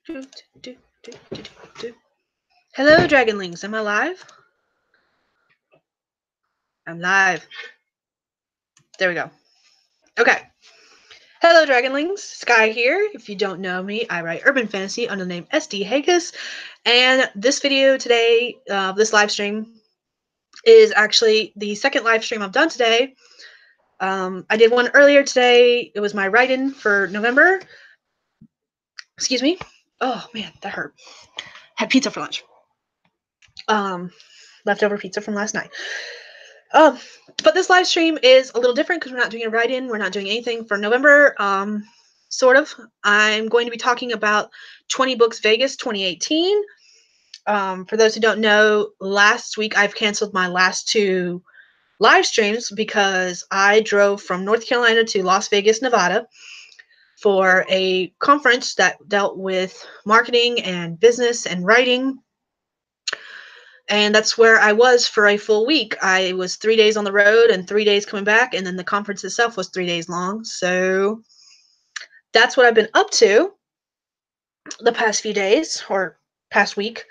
Hello, Dragonlings. Am I live? I'm live. There we go. Okay. Hello, Dragonlings. Sky here. If you don't know me, I write urban fantasy under the name SD Hagus. And this video today, this live stream, is actually the second live stream I've done today. I did one earlier today. It was my write-in for November. Excuse me. Oh, man, that hurt. Had pizza for lunch. Leftover pizza from last night. But this live stream is a little different because we're not doing a write-in. We're not doing anything for November. Sort of. I'm going to be talking about 20Books Vegas 2018. For those who don't know, last week I've canceled my last two live streams because I drove from North Carolina to Las Vegas, Nevada for a conference that dealt with marketing and business and writing. And that's where I was for a full week. I was 3 days on the road and 3 days coming back, and then the conference itself was 3 days long. So that's what I've been up to the past few days or past week.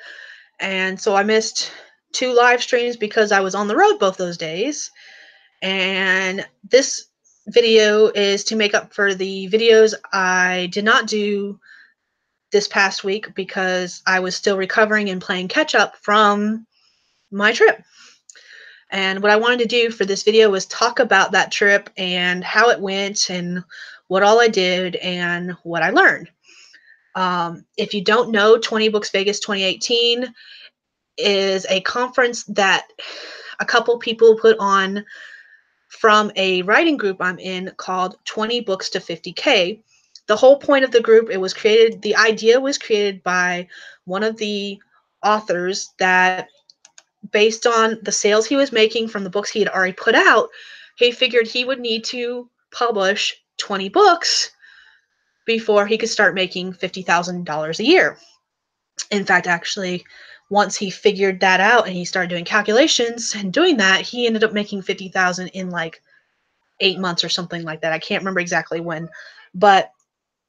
And so I missed 2 live streams because I was on the road both those days. And this video is to make up for the videos I did not do this past week because I was still recovering and playing catch up from my trip. And what I wanted to do for this video was talk about that trip and how it went and what all I did and what I learned. If you don't know, 20Books Vegas 2018 is a conference that a couple people put on from a writing group I'm in called 20 Books to 50K. The whole point of the group, the idea was created by one of the authors that, based on the sales he was making from the books he had already put out, he figured he would need to publish 20 books before he could start making $50,000 a year. In fact, actually, once he figured that out and he started doing calculations and doing that, he ended up making $50,000 in like 8 months or something like that. I can't remember exactly when, but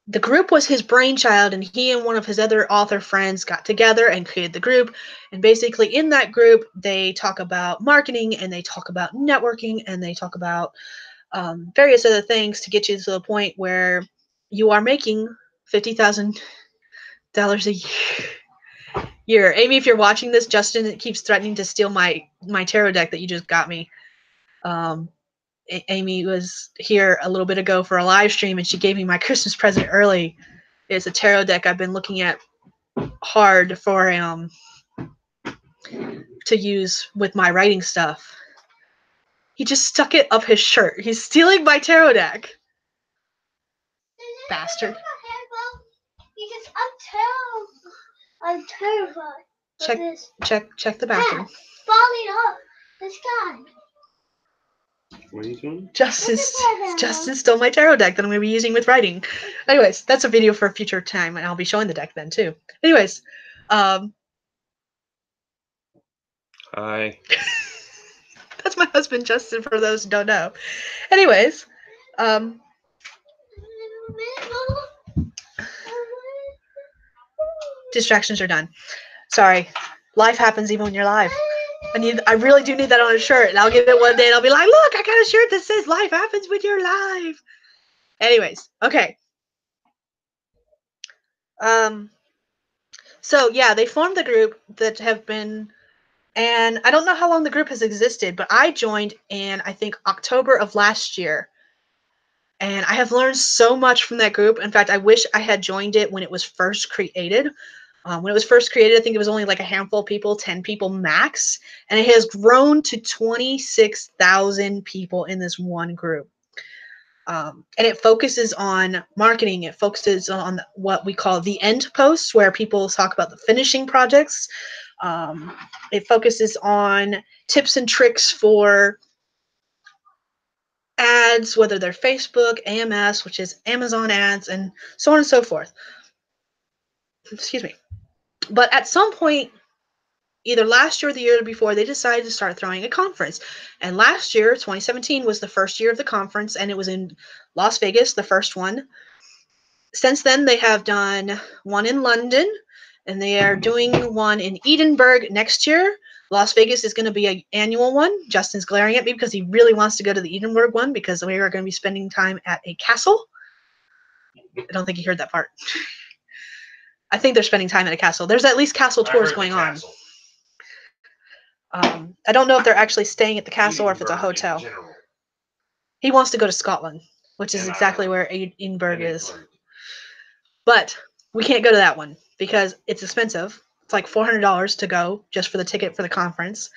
the group was his brainchild, and he and one of his other author friends got together and created the group. And basically in that group, they talk about marketing and they talk about networking and they talk about various other things to get you to the point where you are making $50,000 a year. Amy, if you're watching this, Justin keeps threatening to steal my tarot deck that you just got me. Amy was here a little bit ago for a live stream, and she gave me my Christmas present early. It's a tarot deck I've been looking at hard for to use with my writing stuff. He just stuck it up his shirt. He's stealing my tarot deck. Bastard. Because I'm terrified. Check the bathroom. Falling off the sky. What are you doing? Justin stole my tarot deck that I'm going to be using with writing. Anyways, that's a video for a future time, and I'll be showing the deck then too. Anyways, Hi. That's my husband, Justin, for those who don't know. Anyways, distractions are done. Sorry. Life happens even when you're live. I really do need that on a shirt, and I'll get it one day, and I'll be like, look, I got a shirt that says life happens when you're live. Anyways, okay. So, yeah, they formed the group that have been, and I don't know how long the group has existed, but I joined in, I think, October of last year. And I have learned so much from that group. In fact, I wish I had joined it when it was first created. When it was first created, I think it was only like a handful of people, 10 people max. And it has grown to 26,000 people in this one group. And it focuses on marketing. It focuses on what we call the end posts, where people talk about the finishing projects. It focuses on tips and tricks for ads, whether they're Facebook, AMS, which is Amazon ads, and so on and so forth. Excuse me. But at some point, either last year or the year before, they decided to start throwing a conference. And last year, 2017, was the first year of the conference, and it was in Las Vegas, the first one. Since then, they have done one in London, and they are doing one in Edinburgh next year. Las Vegas is going to be an annual one. Justin's glaring at me because he really wants to go to the Edinburgh one because we are going to be spending time at a castle. I don't think he heard that part. I think they're spending time at a castle. There's at least castle tours going on. I don't know if they're actually staying at the castle or if it's a hotel. He wants to go to Scotland, which is exactly where Edinburgh is. But we can't go to that one because it's expensive. It's like $400 to go just for the ticket for the conference.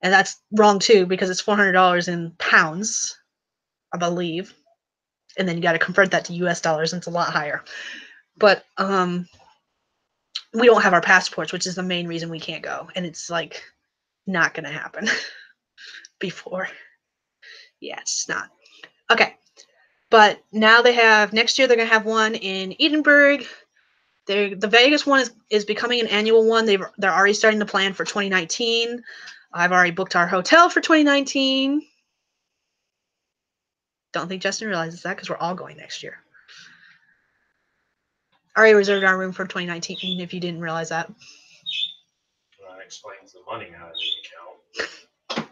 And that's wrong too because it's $400 in pounds, I believe. And then you got to convert that to US dollars and it's a lot higher. But we don't have our passports, which is the main reason we can't go. And it's like not going to happen before. Yeah, it's not. Okay. But now they have, next year they're going to have one in Edinburgh. The Vegas one is becoming an annual one. They're already starting to plan for 2019. I've already booked our hotel for 2019. Don't think Justin realizes that because we're all going next year. Already reserved our room for 2019 if you didn't realize that. Well, that explains the money out of the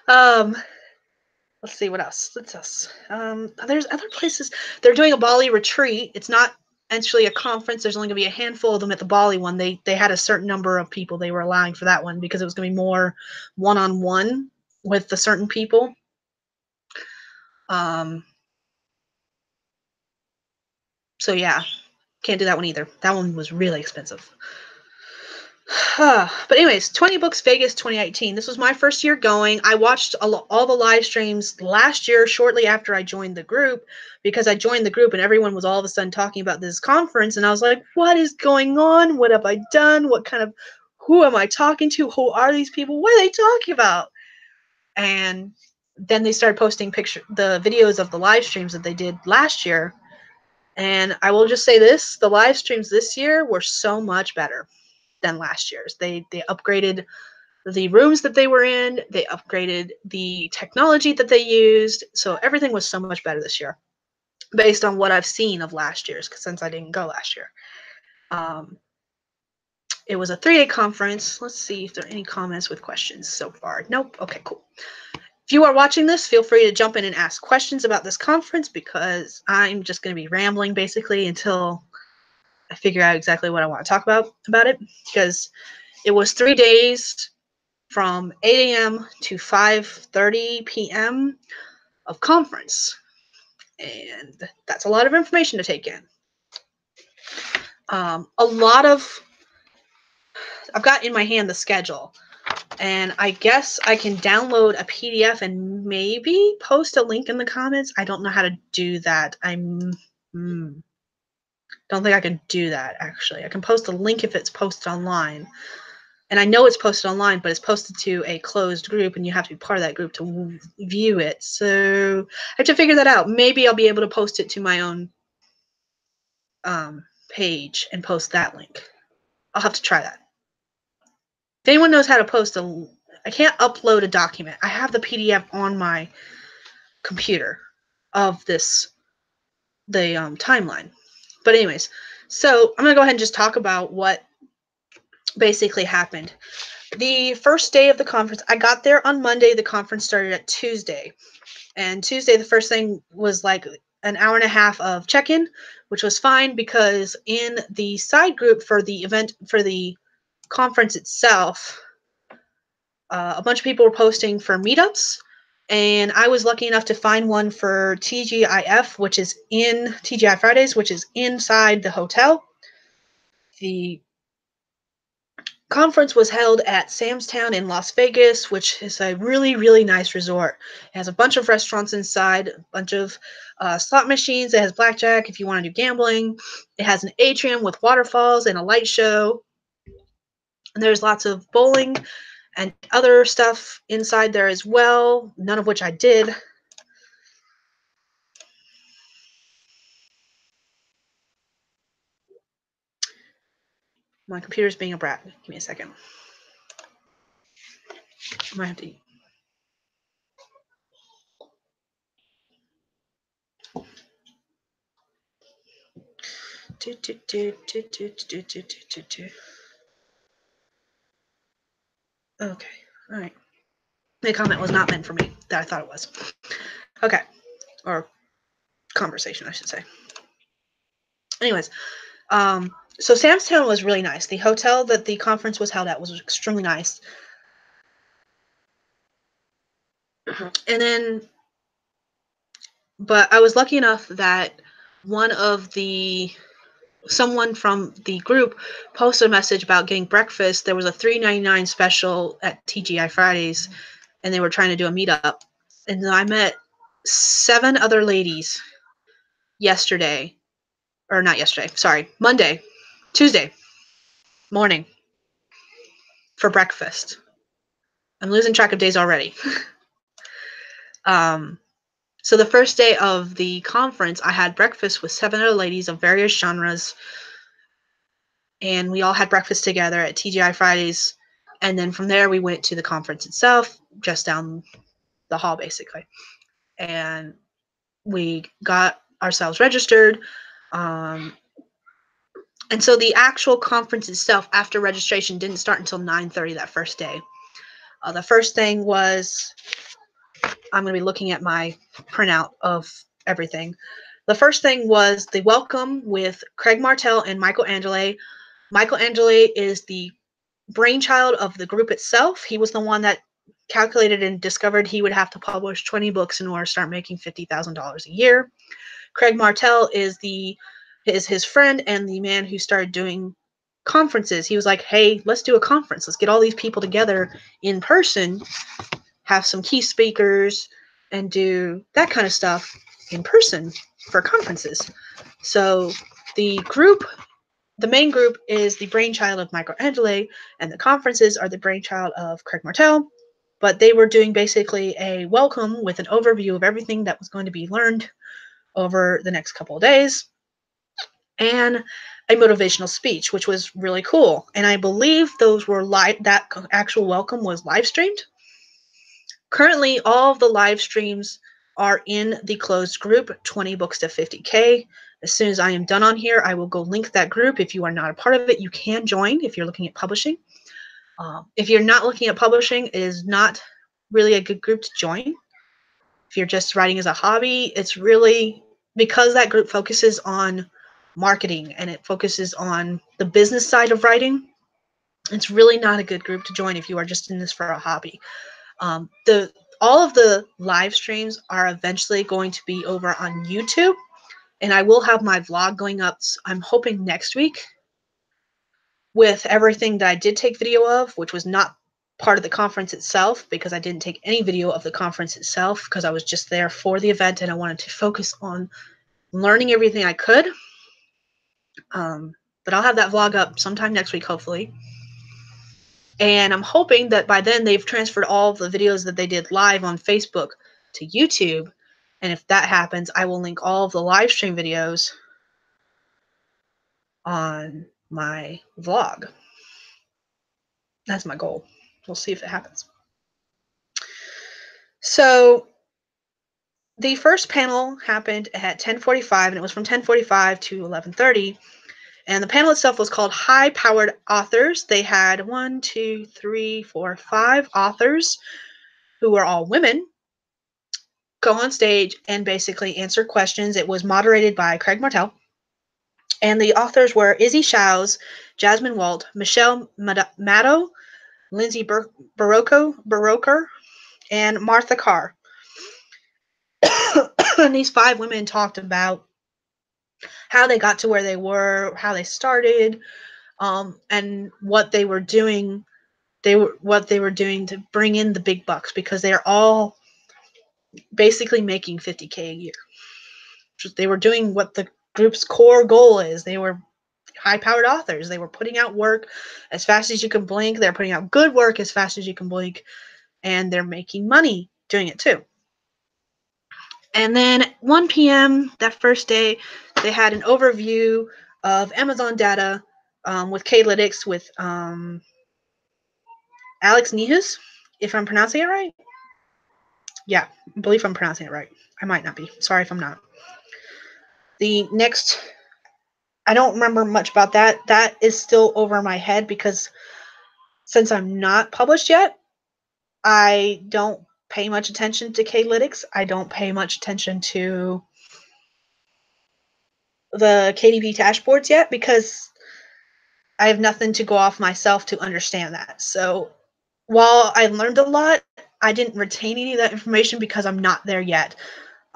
account. Let's see what else. There's other places. They're doing a Bali retreat. It's not actually a conference. There's only going to be a handful of them at the Bali one. They had a certain number of people they were allowing for that one because it was going to be more one-on-one with the certain people. So yeah, can't do that one either. That one was really expensive. But anyways, 20Books Vegas 2018. This was my first year going. I watched all the live streams last year shortly after I joined the group because I joined the group and everyone was all of a sudden talking about this conference and I was like, what is going on? What have I done? Who am I talking to? Who are these people? What are they talking about? And then they started posting the videos of the live streams that they did last year. And I will just say this, the live streams this year were so much better than last year's. They upgraded the rooms that they were in. They upgraded the technology that they used. So everything was so much better this year based on what I've seen of last year's since I didn't go last year. It was a 3-day conference. Let's see if there are any comments with questions so far. Nope. Okay, cool. If you are watching this, feel free to jump in and ask questions about this conference because I'm just going to be rambling basically until I figure out exactly what I want to talk about it because it was 3 days from 8 a.m. to 5:30 p.m. of conference. And that's a lot of information to take in. I've got in my hand the schedule. And I guess I can download a PDF and maybe post a link in the comments. I don't know how to do that. Don't think I can do that, actually. I can post a link if it's posted online. And I know it's posted online, but it's posted to a closed group, and you have to be part of that group to view it. So I have to figure that out. Maybe I'll be able to post it to my own page and post that link. I'll have to try that. If anyone knows how to post I can't upload a document. I have the PDF on my computer of the timeline. But anyways, so I'm going to go ahead and just talk about what basically happened. The first day of the conference, I got there on Monday. The conference started at Tuesday. And Tuesday, the first thing was like an hour and a half of check-in, which was fine because in the side group for the event, for the conference itself, a bunch of people were posting for meetups. And I was lucky enough to find one for TGIF, which is in TGI Fridays, which is inside the hotel. The conference was held at Sam's Town in Las Vegas, which is a really, really nice resort. It has a bunch of restaurants inside, a bunch of slot machines. It has blackjack if you want to do gambling. It has an atrium with waterfalls and a light show. And there's lots of bowling and other stuff inside there as well, none of which I did. My computer's being a brat. Give me a second. I might have to eat. Okay, all right. The comment was not meant for me that I thought it was. Okay, or conversation, I should say. Anyways, so Sam's Town was really nice. The hotel that the conference was held at was extremely nice. And then, but I was lucky enough that someone from the group posted a message about getting breakfast. There was a $3.99 special at TGI Fridays, and they were trying to do a meetup. And then I met 7 other ladies Tuesday morning for breakfast. I'm losing track of days already. So the first day of the conference, I had breakfast with 7 other ladies of various genres, and we all had breakfast together at TGI Fridays. And then from there, we went to the conference itself, just down the hall, basically. And we got ourselves registered. And so the actual conference itself, after registration, didn't start until 9:30 that first day. The first thing was, I'm going to be looking at my printout of everything. The first thing was the welcome with Craig Martell and Michael Angeli. Michael Angeli is the brainchild of the group itself. He was the one that calculated and discovered he would have to publish 20 books in order to start making $50,000 a year. Craig Martell is his friend and the man who started doing conferences. He was like, hey, let's do a conference. Let's get all these people together in person, have some key speakers, and do that kind of stuff in person for conferences. So the main group is the brainchild of Michael Angeli, and the conferences are the brainchild of Craig Martell. But they were doing basically a welcome with an overview of everything that was going to be learned over the next couple of days, and a motivational speech, which was really cool. And I believe those were that actual welcome was live streamed. Currently, all of the live streams are in the closed group, 20 Books to 50K. As soon as I am done on here, I will go link that group. If you are not a part of it, you can join if you're looking at publishing. If you're not looking at publishing, it is not really a good group to join. If you're just writing as a hobby, it's really because that group focuses on marketing and it focuses on the business side of writing. It's really not a good group to join if you are just in this for a hobby. All of the live streams are eventually going to be over on YouTube, and I will have my vlog going up, I'm hoping next week, with everything that I did take video of, which was not part of the conference itself, because I didn't take any video of the conference itself because I was just there for the event and I wanted to focus on learning everything I could. But I'll have that vlog up sometime next week, hopefully. And I'm hoping that by then they've transferred all of the videos that they did live on Facebook to YouTube. And if that happens, I will link all of the live stream videos on my vlog. That's my goal. We'll see if it happens. So the first panel happened at 10:45, and it was from 10:45 to 11:30. And the panel itself was called High-Powered Authors. They had 5 authors who were all women go on stage and basically answer questions. It was moderated by Craig Martell. And the authors were Izzy Shows, Jasmine Walt, Michelle Maddow, Lindsay Baroker, and Martha Carr. And these 5 women talked about how they got to where they were, how they started, and what they were doing. What they were doing to bring in the big bucks, because they are all basically making $50K a year. They were doing what the group's core goal is. They were high-powered authors. They were putting out work as fast as you can blink. They're putting out good work as fast as you can blink, and they're making money doing it too. And then at 1 p.m. that first day, they had an overview of Amazon data with K-Lytics with Alex Nihus, if I'm pronouncing it right. Yeah, I believe I'm pronouncing it right. I might not be. Sorry if I'm not. The next I don't remember much about that. That is still over my head because since I'm not published yet, I don't pay much attention to K-lytics. I don't pay much attention to the KDP dashboards yet because I have nothing to go off myself to understand that. So while I learned a lot, I didn't retain any of that information because I'm not there yet.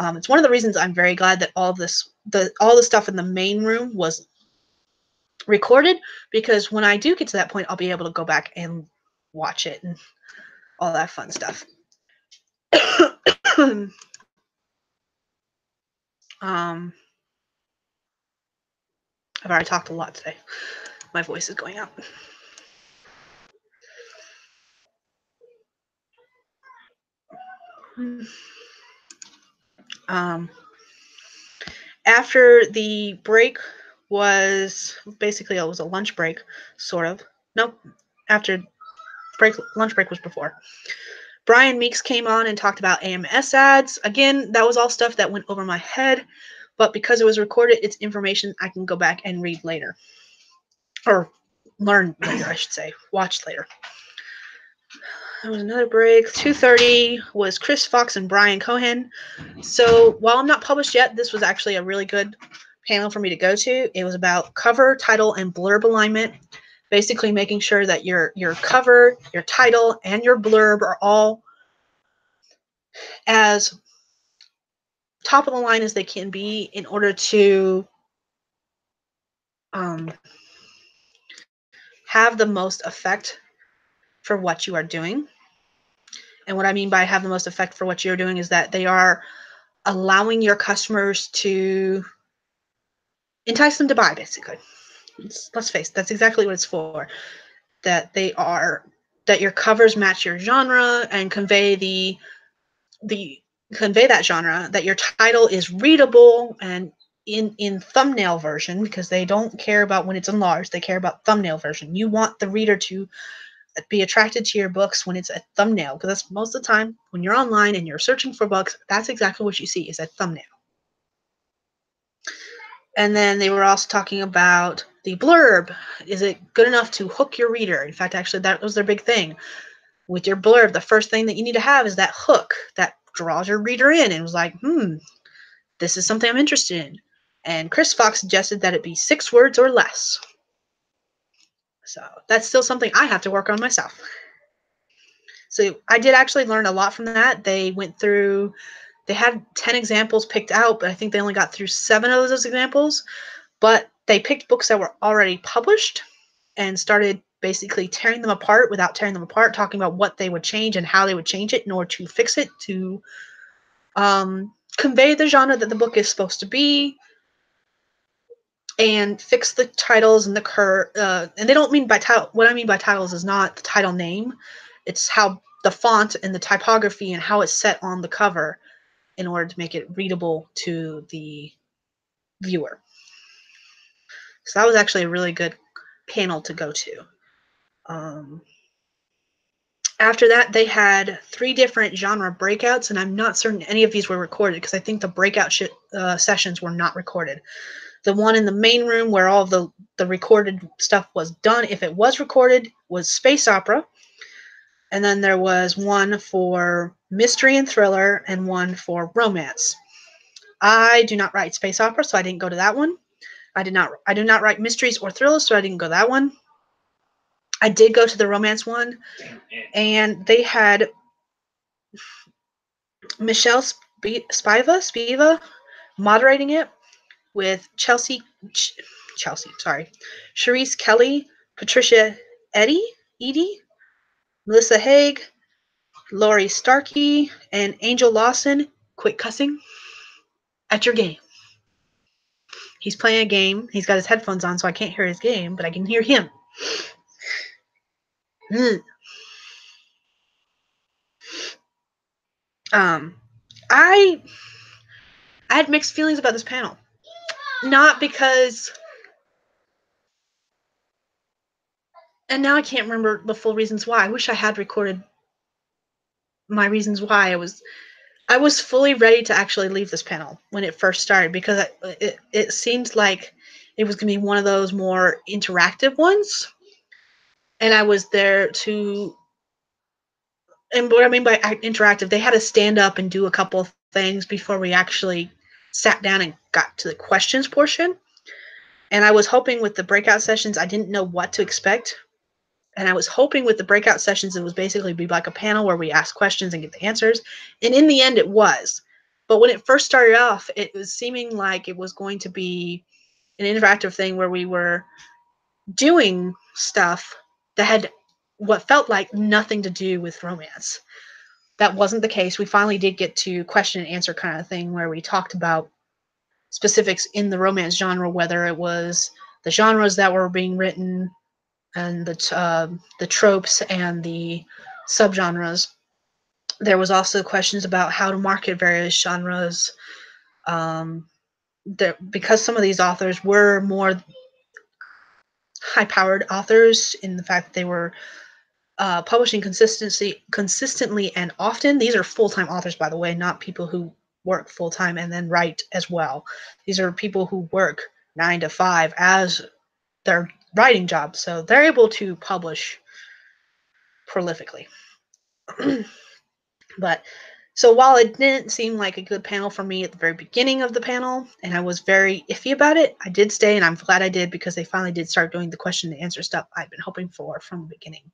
It's one of the reasons I'm very glad that all the stuff in the main room was recorded, because when I do get to that point, I'll be able to go back and watch it and all that fun stuff. I've already talked a lot today. My voice is going out. After the break was basically, it was a lunch break, sort of. Nope. After lunch break was before. Brian Meeks came on and talked about AMS ads. Again, that was all stuff that went over my head, but because it was recorded, it's information I can go back and read later. Or learn later, I should say. Watch later. There was another break. 2:30 was Chris Fox and Brian Cohen. So while I'm not published yet, this was actually a really good panel for me to go to. It was about cover, title, and blurb alignment. Basically making sure that your cover, your title, and your blurb are all as top of the line as they can be in order to have the most effect for what you are doing. And what I mean by have the most effect for what you're doing is that they are allowing your customers to entice them to buy, basically. Let's face it, that's exactly what it's for. That your covers match your genre and convey that genre, that your title is readable and in thumbnail version, because they don't care about when it's enlarged, they care about thumbnail version. You want the reader to be attracted to your books when it's a thumbnail, because that's most of the time when you're online and you're searching for books, that's exactly what you see is a thumbnail. And then they were also talking about the blurb. Is it good enough to hook your reader? In fact, actually, that was their big thing. With your blurb, the first thing that you need to have is that hook that draws your reader in and was like, this is something I'm interested in. And Chris Fox suggested that it be 6 words or less. So that's still something I have to work on myself. So I did actually learn a lot from that. They had 10 examples picked out, but I think they only got through 7 of those examples. But they picked books that were already published and started basically tearing them apart without tearing them apart, talking about what they would change and how they would change it in order to fix it, to convey the genre that the book is supposed to be, and fix the titles and and they don't mean by title. What I mean by titles is not the title name. It's how the font and the typography and how it's set on the cover in order to make it readable to the viewer. So that was actually a really good panel to go to. After that, they had 3 different genre breakouts, and I'm not certain any of these were recorded because I think the breakout sessions were not recorded. The one in the main room where all the recorded stuff was done, if it was recorded, was space opera. And then there was one for mystery and thriller and one for romance. I do not write space opera, so I didn't go to that one. I do not write mysteries or thrillers, so I didn't go to that one. I did go to the romance one, and they had Michelle Spiva moderating it with Charisse Kelly, Patricia Edie, Melissa Haig, Laurie Starkey, and Angel Lawson. Quit cussing at your game. He's playing a game. He's got his headphones on, so I can't hear his game, but I can hear him. I had mixed feelings about this panel. Not because, and now I can't remember the full reasons why. I wish I had recorded my reasons why. I was fully ready to actually leave this panel when it first started, because it seemed like it was going to be one of those more interactive ones. And I was there to, and what I mean by interactive, they had to stand up and do a couple of things before we actually sat down and got to the questions portion. And I was hoping with the breakout sessions, I didn't know what to expect. And I was hoping with the breakout sessions, it was basically be like a panel where we ask questions and get the answers. And in the end, it was. But when it first started off, it was seeming like it was going to be an interactive thing where we were doing stuff that had what felt like nothing to do with romance. That wasn't the case. We finally did get to question and answer kind of thing where we talked about specifics in the romance genre, whether it was the genres that were being written and the tropes and the subgenres. There was also questions about how to market various genres. Because some of these authors were more high-powered authors in the fact that they were publishing consistently and often. These are full-time authors, by the way, not people who work full-time and then write as well. These are people who work 9 to 5 as their writing job, so they're able to publish prolifically. But so while it didn't seem like a good panel for me at the very beginning of the panel, and I was very iffy about it, I did stay, and I'm glad I did because they finally did start doing the question and answer stuff I've been hoping for from the beginning.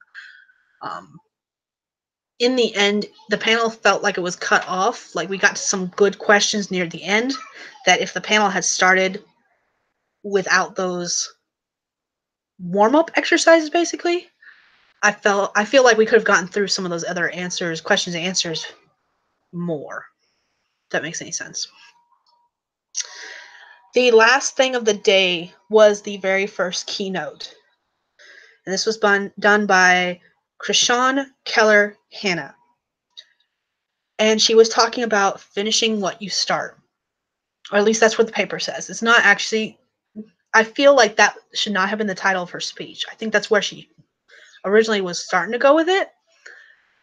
In the end, the panel felt like it was cut off. Like we got to some good questions near the end that if the panel had started without those warm-up exercises, basically, I feel like we could have gotten through some of those other questions and answers more. If that makes any sense. The last thing of the day was the very first keynote. And this was done by Krishan Keller Hanna. And she was talking about finishing what you start. Or at least that's what the paper says. It's not actually, I feel like that should not have been the title of her speech. I think that's where she originally was starting to go with it.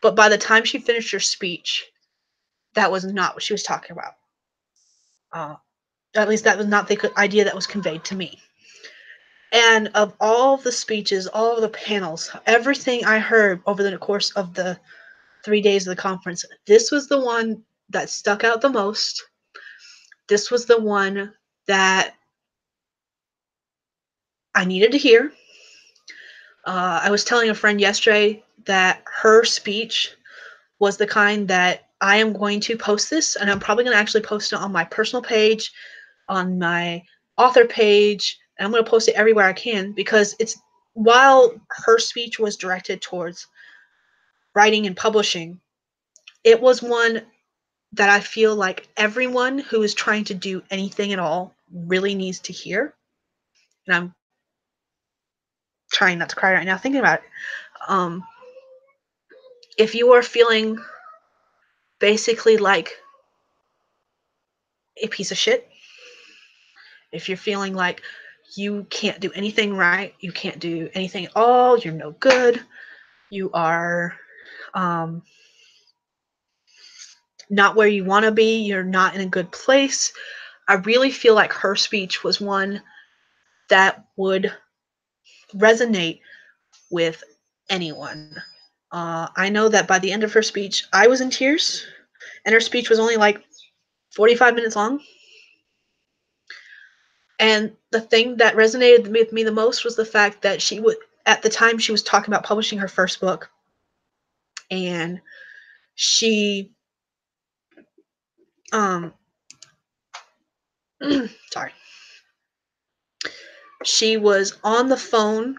But by the time she finished her speech, that was not what she was talking about. At least that was not the idea that was conveyed to me. And of all the speeches, all of the panels, everything I heard over the course of the 3 days of the conference, this was the one that stuck out the most. This was the one that I needed to hear. I was telling a friend yesterday that her speech was the kind that I am going to post this, and I'm probably going to actually post it on my personal page, on my author page, and I'm going to post it everywhere I can because it's, while her speech was directed towards writing and publishing, it was one that I feel like everyone who is trying to do anything at all really needs to hear. And I'm trying not to cry right now thinking about it. If you are feeling basically like a piece of shit, if you're feeling like you can't do anything right, you can't do anything at all, you're no good, you are not where you want to be, you're not in a good place, I really feel like her speech was one that would resonate with anyone. I know that by the end of her speech, I was in tears, and her speech was only like 45 minutes long. And the thing that resonated with me the most was the fact that at the time, she was talking about publishing her first book, and she, sorry, she was on the phone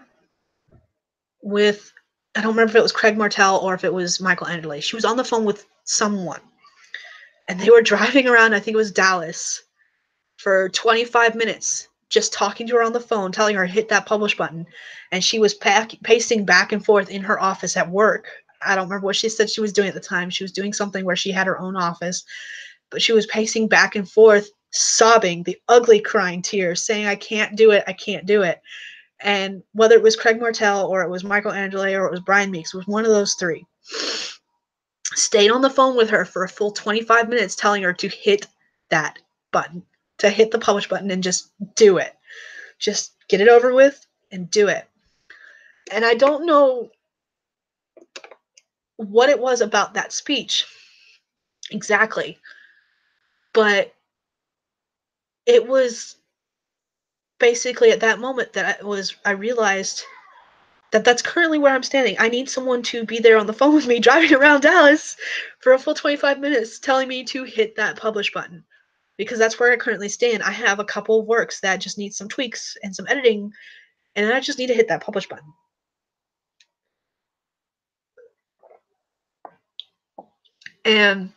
with, I don't remember if it was Craig Martell or if it was Michael Anderle. She was on the phone with someone, and they were driving around, I think it was Dallas, for 25 minutes, just talking to her on the phone, telling her to hit that publish button. And she was pacing back and forth in her office at work. I don't remember what she said she was doing at the time. She was doing something where she had her own office, but she was pacing back and forth, sobbing, the ugly crying tears, saying, I can't do it, I can't do it. And whether it was Craig Martell or it was Michael Angelo or it was Brian Meeks, it was one of those three, stayed on the phone with her for a full 25 minutes telling her to hit that button, to hit the publish button and just do it. Just get it over with and do it. And I don't know what it was about that speech exactly, but it was basically at that moment that I realized that that's currently where I'm standing. I need someone to be there on the phone with me driving around Dallas for a full 25 minutes telling me to hit that publish button, because that's where I currently stand. I have a couple of works that just need some tweaks and some editing, and I just need to hit that publish button. And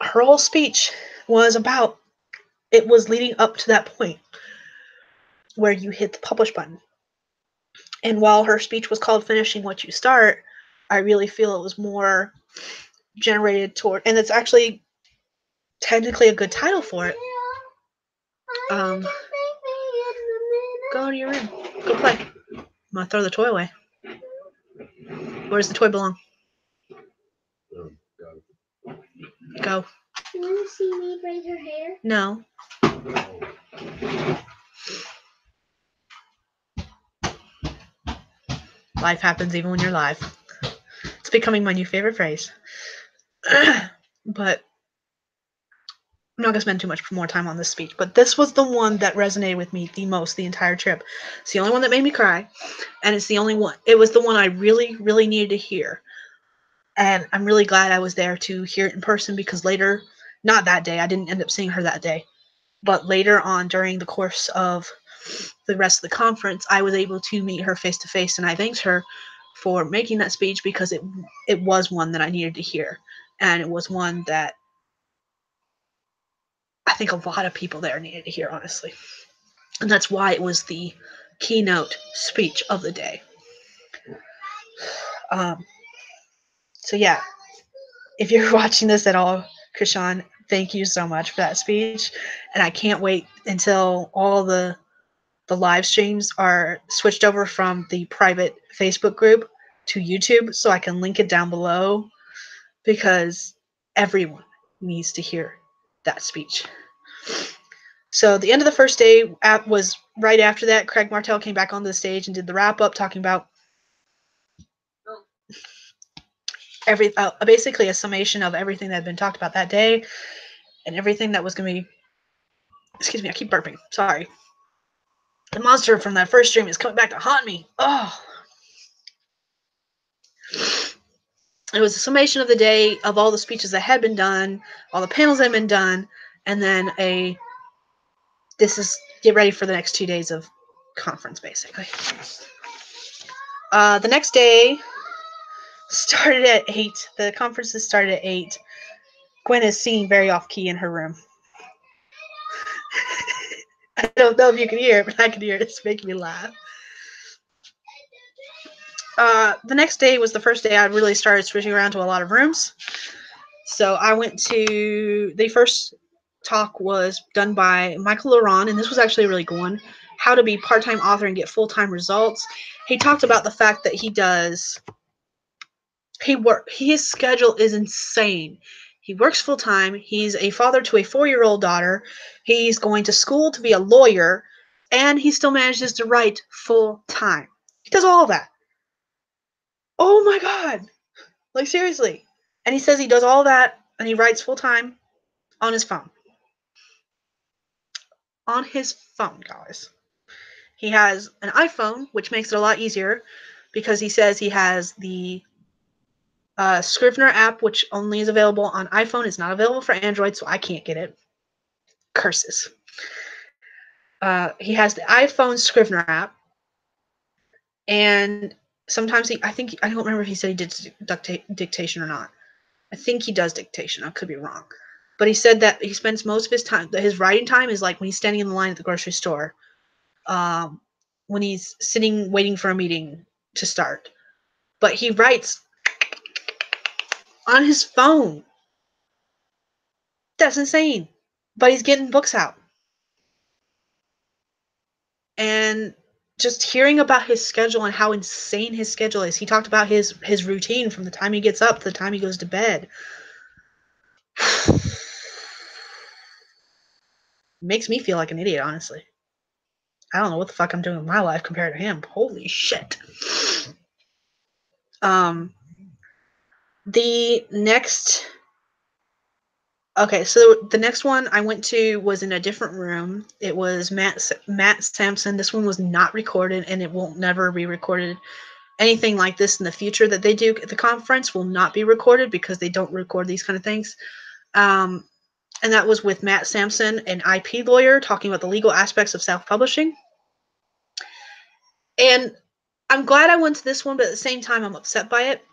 her whole speech was about, it was leading up to that point where you hit the publish button. And while her speech was called Finishing What You Start, I really feel it was more generated toward, and it's actually technically a good title for it. Go to your room. Go play. I'm gonna throw the toy away. Where does the toy belong? Go. You want to see me braid her hair? No. Life happens even when you're live. It's becoming my new favorite phrase. But I'm not going to spend too much more time on this speech, but this was the one that resonated with me the most the entire trip. It's the only one that made me cry, and it's the only one. It was the one I really, really needed to hear. And I'm really glad I was there to hear it in person, because later, not that day, I didn't end up seeing her that day, but later on during the course of the rest of the conference, I was able to meet her face to face, and I thanked her for making that speech, because it was one that I needed to hear, and it was one that I think a lot of people there needed to hear, honestly. And that's why it was the keynote speech of the day. So yeah, if you're watching this at all, Krishan, thank you so much for that speech. And I can't wait until all the live streams are switched over from the private Facebook group to YouTube, so I can link it down below, because everyone needs to hear that speech. So the end of the first day was right after that. Craig Martell came back on the stage and did the wrap up, talking about basically a summation of everything that had been talked about that day, and everything that was going to be. Excuse me, I keep burping. Sorry. The monster from that first stream is coming back to haunt me. Oh. It was a summation of the day, of all the speeches that had been done, all the panels that had been done, and then get ready for the next 2 days of conference, basically. The next day started at 8. The conferences started at 8. Gwen is singing very off-key in her room. I don't know if you can hear it, but I can hear it. It's making me laugh. The next day was the first day I really started switching around to a lot of rooms. So I went to, the first talk was done by Michael Laron, and this was actually a really good one. How to be part-time author and get full-time results. He talked about the fact that his schedule is insane. He works full-time. He's a father to a 4-year-old daughter. He's going to school to be a lawyer, and he still manages to write full-time. He does all of that. Oh my God. Like, seriously. And he says he does all that, and he writes full-time on his phone. On his phone, guys. He has an iPhone, which makes it a lot easier, because he says he has the Scrivener app, which only is available on iPhone. It's not available for Android, so I can't get it. Curses. He has the iPhone Scrivener app, and sometimes I don't remember if he said he did dictation or not. I think he does dictation. I could be wrong. But he said that he spends most of his time, his writing time is like when he's standing in the line at the grocery store, when he's sitting waiting for a meeting to start. But he writes on his phone. That's insane. But he's getting books out. And just hearing about his schedule and how insane his schedule is. He talked about his routine from the time he gets up to the time he goes to bed. Makes me feel like an idiot, honestly. I don't know what the fuck I'm doing with my life compared to him. Holy shit. The next Okay, so the next one I went to was in a different room. It was Matt Sampson. This one was not recorded, and it will never be recorded. Anything like this in the future that they do at the conference will not be recorded because they don't record these kind of things. And that was with Matt Sampson, an IP lawyer, talking about the legal aspects of self-publishing. And I'm glad I went to this one, but at the same time, I'm upset by it.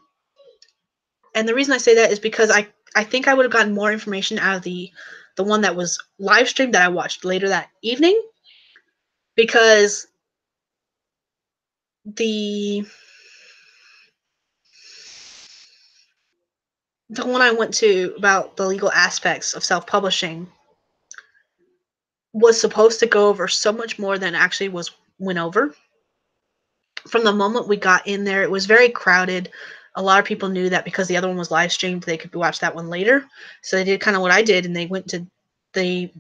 And the reason I say that is because I think I would have gotten more information out of the one that was live streamed that I watched later that evening, because the one I went to about the legal aspects of self-publishing was supposed to go over so much more than actually went over. From the moment we got in there, it was very crowded. A lot of people knew that because the other one was live streamed, they could watch that one later. So they did kind of what I did, and they went to the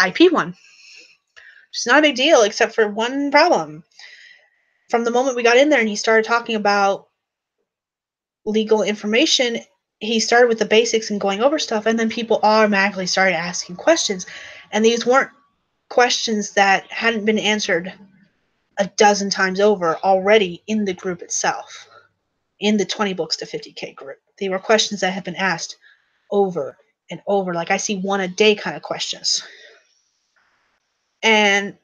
IP one. Which is not a big deal, except for one problem. From the moment we got in there and he started talking about legal information, he started with the basics and going over stuff, and then people automatically started asking questions. And these weren't questions that hadn't been answered a dozen times over already in the group itself, in the 20 books to 50K group. They were questions that had been asked over and over, like I see one a day kind of questions. And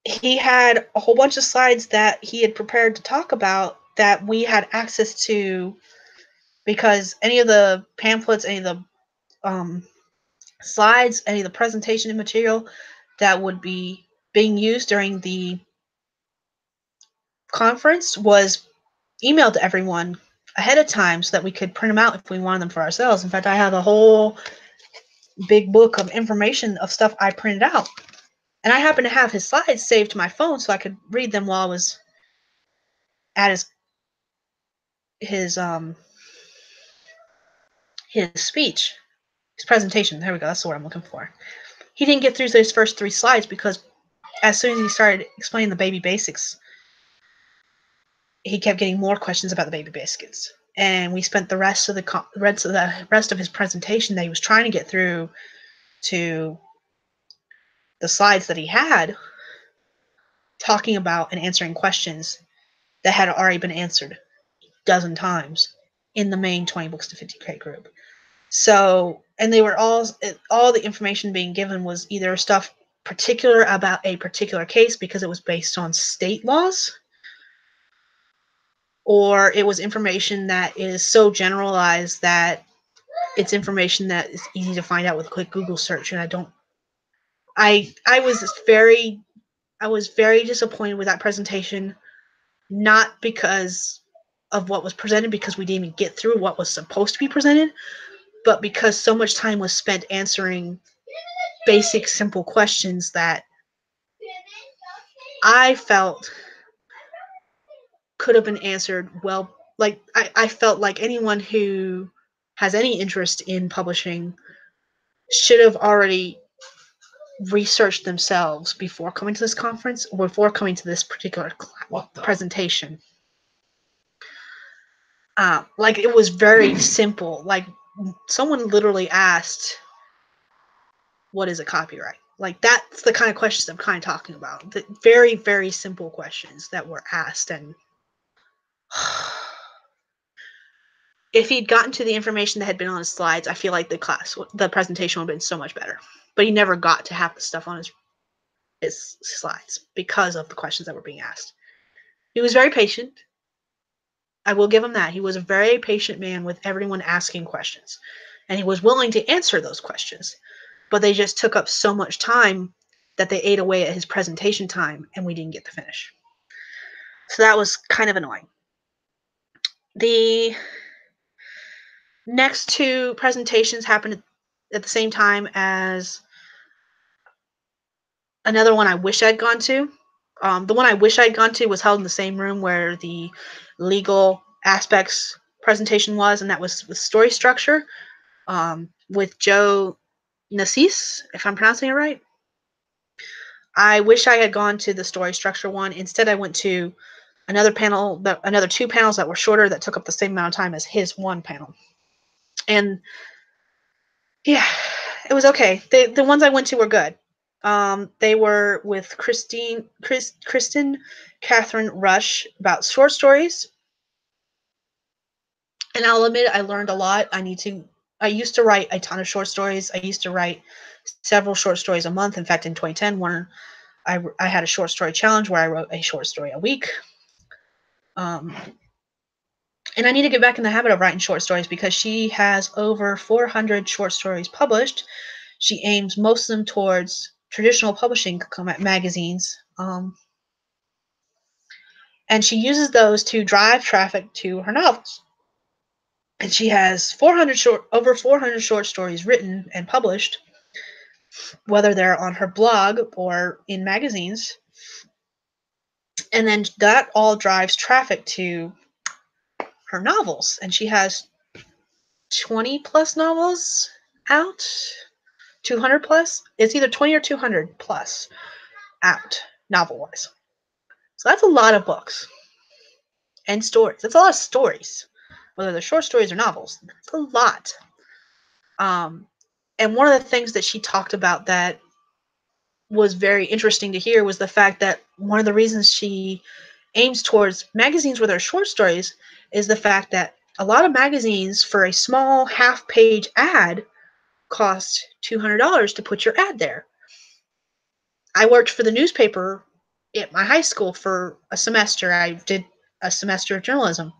he had a whole bunch of slides that he had prepared to talk about that we had access to, because any of the pamphlets, any of the slides, any of the presentation material that would be being used during the conference was emailed to everyone ahead of time so that we could print them out if we wanted them for ourselves. In fact, I have a whole big book of information of stuff I printed out. And I happen to have his slides saved to my phone so I could read them while I was at his speech, his presentation. There we go. That's the word I'm looking for. He didn't get through those first 3 slides because as soon as he started explaining the baby basics, he kept getting more questions about the baby basics. And we spent the rest of his presentation that he was trying to get through to the slides that he had talking about and answering questions that had already been answered a dozen times in the main 20 books to 50K group. So, and they were all the information being given was either stuff particular about a particular case because it was based on state laws, or it was information that is so generalized that it's information that is easy to find out with a quick Google search. And I was very disappointed with that presentation, not because of what was presented, because we didn't even get through what was supposed to be presented, but because so much time was spent answering basic, simple questions that I felt could have been answered well. Like, I felt like anyone who has any interest in publishing should have already researched themselves before coming to this conference or before coming to this particular presentation. Like, it was very simple. Like, someone literally asked, what is a copyright? Like, that's the kind of questions I'm kind of talking about. The very, very simple questions that were asked. And if he'd gotten to the information that had been on his slides, I feel like the presentation would have been so much better. But he never got to have the stuff on his slides because of the questions that were being asked. He was very patient. I will give him that. He was a very patient man with everyone asking questions. And he was willing to answer those questions. But they just took up so much time that they ate away at his presentation time, and we didn't get to finish. So that was kind of annoying. The next 2 presentations happened at the same time as another one I wish I'd gone to. The one I wish I'd gone to was held in the same room where the legal aspects presentation was, and that was with story structure, with Joe Nassis, if I'm pronouncing it right. I wish I had gone to the story structure one. Instead, I went to another panel, another 2 panels that were shorter that took up the same amount of time as his one panel. And yeah, it was okay. The ones I went to were good. They were with Kristen Catherine Rush about short stories. And I'll admit I learned a lot. I used to write a ton of short stories. I used to write several short stories a month. In fact, in 2010, I had a short story challenge where I wrote a short story a week. And I need to get back in the habit of writing short stories because she has over 400 short stories published. She aims most of them towards traditional publishing magazines. And she uses those to drive traffic to her novels. And she has over 400 short stories written and published, whether they're on her blog or in magazines. And then that all drives traffic to her novels. And she has 20 plus novels out, 200 plus. It's either 20 or 200 plus out, novel wise. So that's a lot of books and stories. That's a lot of stories, whether they're short stories or novels. That's a lot. And one of the things that she talked about that was very interesting to hear was the fact that one of the reasons she aims towards magazines where there are short stories is the fact that a lot of magazines for a small half-page ad cost $200 to put your ad there. I worked for the newspaper at my high school for a semester. I did a semester of journalism.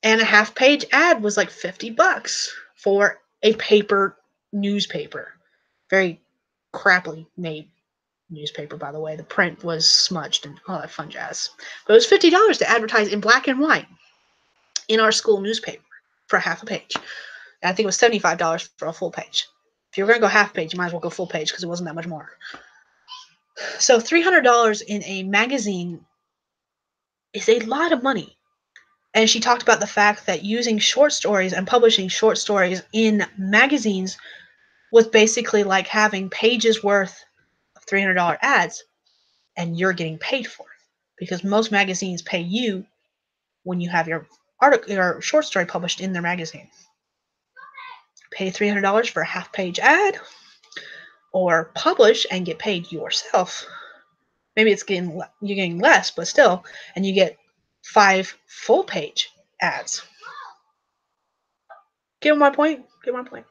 And a half-page ad was like $50 for a paper newspaper. Very crappily made newspaper, by the way. The print was smudged and all that fun jazz. But it was $50 to advertise in black and white in our school newspaper for half a page. And I think it was $75 for a full page. If you're going to go half page, you might as well go full page because it wasn't that much more. So $300 in a magazine is a lot of money. And she talked about the fact that using short stories and publishing short stories in magazines was basically like having pages worth of $300 ads, and you're getting paid for it. Because most magazines pay you when you have your short story published in their magazine. Pay $300 for a half-page ad, or publish and get paid yourself. Maybe you're getting less, but still, and you get 5 full-page ads. Get my point? Get my point.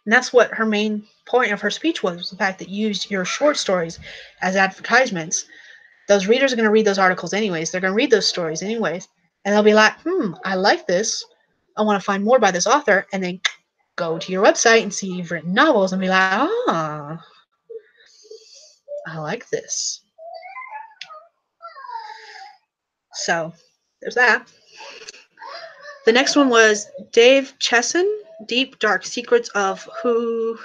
And that's what her main point of her speech was the fact that you use your short stories as advertisements. Those readers are going to read those articles anyways. They're going to read those stories anyways. And they'll be like, I like this. I want to find more by this author. And then go to your website and see you've written novels and be like, I like this. So there's that. The next one was Dave Chesson, Deep Dark Secrets of Who.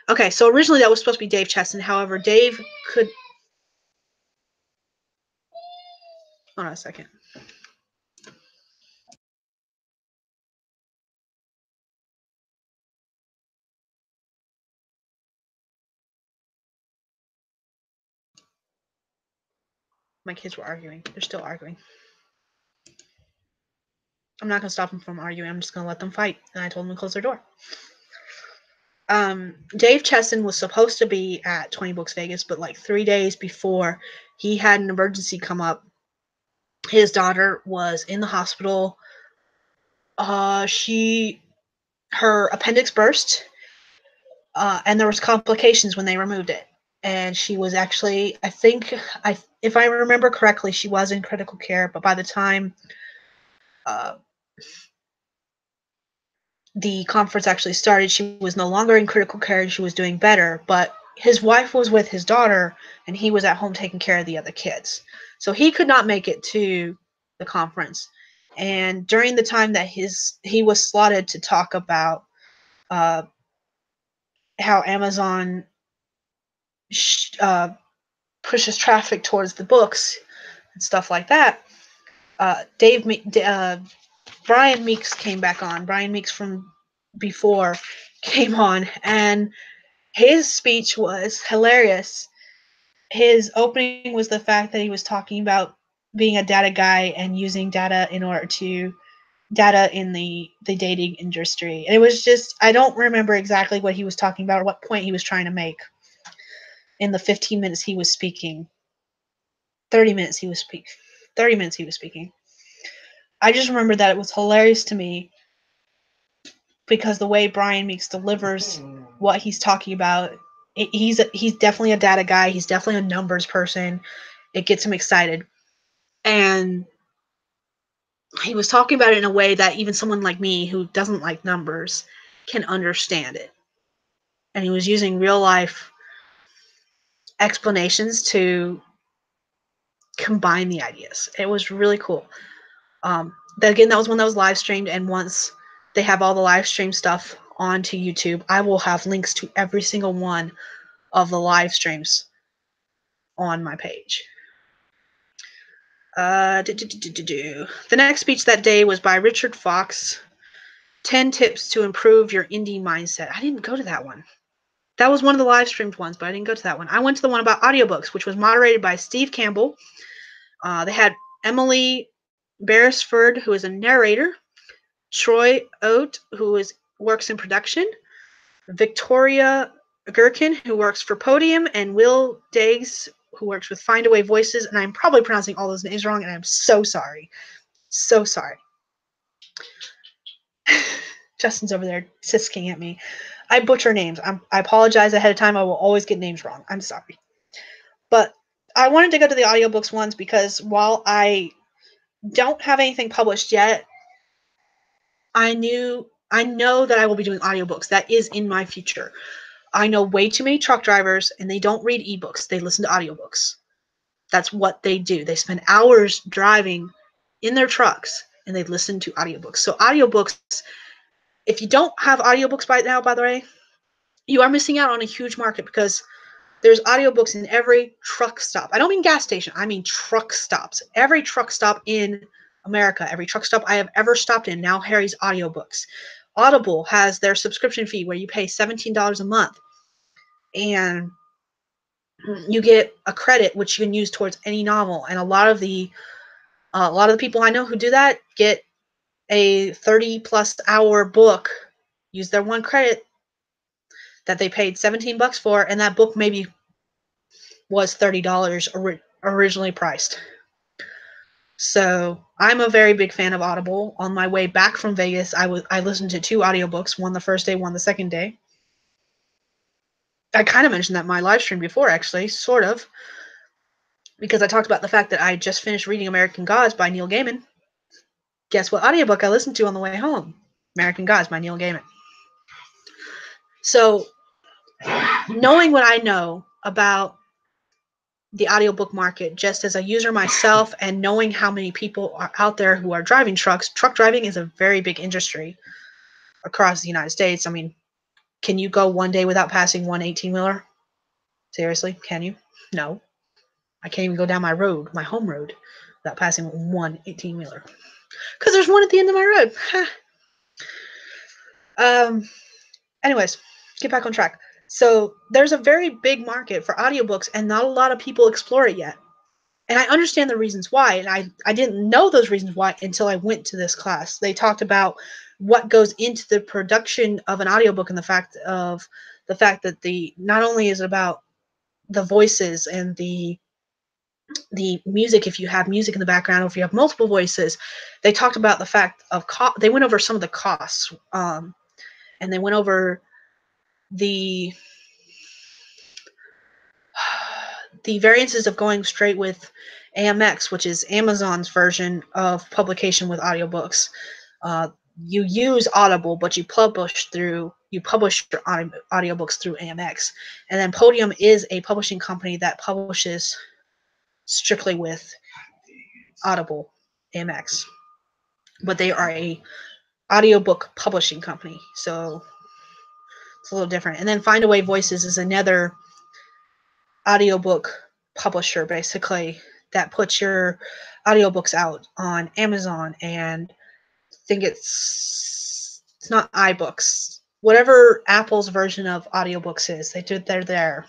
Okay, so originally that was supposed to be Dave Chesson. However, Dave could. Hold on a second. My kids were arguing. They're still arguing. I'm not going to stop them from arguing. I'm just going to let them fight. And I told them to close their door. Dave Chesson was supposed to be at 20Books Vegas, but like 3 days before he had an emergency come up. His daughter was in the hospital. Her appendix burst, and there was complications when they removed it. And she was actually, if I remember correctly, she was in critical care. But by the time the conference actually started, she was no longer in critical care and she was doing better. But his wife was with his daughter, and he was at home taking care of the other kids. So he could not make it to the conference. And during the time that he was slotted to talk about how Amazon pushes traffic towards the books and stuff like that, Brian Meeks came back on. Brian Meeks from before came on, and His speech was hilarious. His opening was the fact that he was talking about being a data guy and using data in order to data in the dating industry. And it was just, I don't remember exactly what he was talking about or what point he was trying to make in the 15 minutes he was speaking. 30 minutes he was speaking. 30 minutes he was speaking. I just remember that it was hilarious to me because the way Brian Meeks delivers what he's talking about, he's definitely a data guy. He's definitely a numbers person. It gets him excited. And he was talking about it in a way that even someone like me who doesn't like numbers can understand it. And he was using real life explanations to combine the ideas. It was really cool. Again, that was one that was live streamed, and once they have all the live stream stuff onto YouTube, I will have links to every single one of the live streams on my page. The next speech that day was by Richard Fox, 10 Tips to Improve Your Indie Mindset. I didn't go to that one. That was one of the live streamed ones, but I didn't go to that one. I went to the one about audiobooks, which was moderated by Steve Campbell. They had Emily Beresford, who is a narrator, Troy Oate, who works in production, Victoria Gherkin, who works for Podium, and Will Diggs, who works with Findaway Voices. And I'm probably pronouncing all those names wrong, and I'm so sorry. So sorry. Justin's over there sisking at me. I butcher names. I apologize ahead of time. I will always get names wrong. I'm sorry. But I wanted to go to the audiobooks ones because while I don't have anything published yet, I know that I will be doing audiobooks. That is in my future. I know way too many truck drivers, and they don't read ebooks. They listen to audiobooks. That's what they do. They spend hours driving in their trucks, and they listen to audiobooks. So audiobooks, if you don't have audiobooks by now, by the way, you are missing out on a huge market because there's audiobooks in every truck stop. I don't mean gas station. I mean truck stops. Every truck stop in America, every truck stop I have ever stopped in now carries audiobooks. Audible has their subscription fee where you pay $17 a month, and you get a credit which you can use towards any novel. And a lot of the people I know who do that get a 30+ hour book, use their one credit that they paid $17 for, and that book maybe was $30 originally priced. So I'm a very big fan of Audible. On my way back from Vegas, I listened to 2 audiobooks, one the first day, one the second day. I kind of mentioned that in my live stream before, actually, sort of, because I talked about the fact that I just finished reading American Gods by Neil Gaiman. Guess what audiobook I listened to on the way home? American Gods by Neil Gaiman. So knowing what I know about the audiobook market just as a user myself, and knowing how many people are out there who are driving trucks. Truck driving is a very big industry across the United States. I mean, can you go one day without passing one 18-wheeler? Seriously, can you? No. I can't even go down my road, my home road, without passing one 18-wheeler. Because there's one at the end of my road. Anyways, get back on track. So there's a very big market for audiobooks, and not a lot of people explore it yet. And I understand the reasons why, and I didn't know those reasons why until I went to this class. They talked about what goes into the production of an audiobook, and the fact that not only is it about the voices and the music, if you have music in the background or if you have multiple voices. They talked about the fact of they went over some of the costs, and they went over the variances of going straight with AMX, which is Amazon's version of publication with audiobooks. You use Audible, but you publish your audiobooks through AMX. And then Podium is a publishing company that publishes strictly with Audible, AMX. But they are a audiobook publishing company, so it's a little different. And then Findaway Voices is another audiobook publisher, basically, that puts your audiobooks out on Amazon, and I think it's not iBooks. whatever Apple's version of audiobooks is. They're there.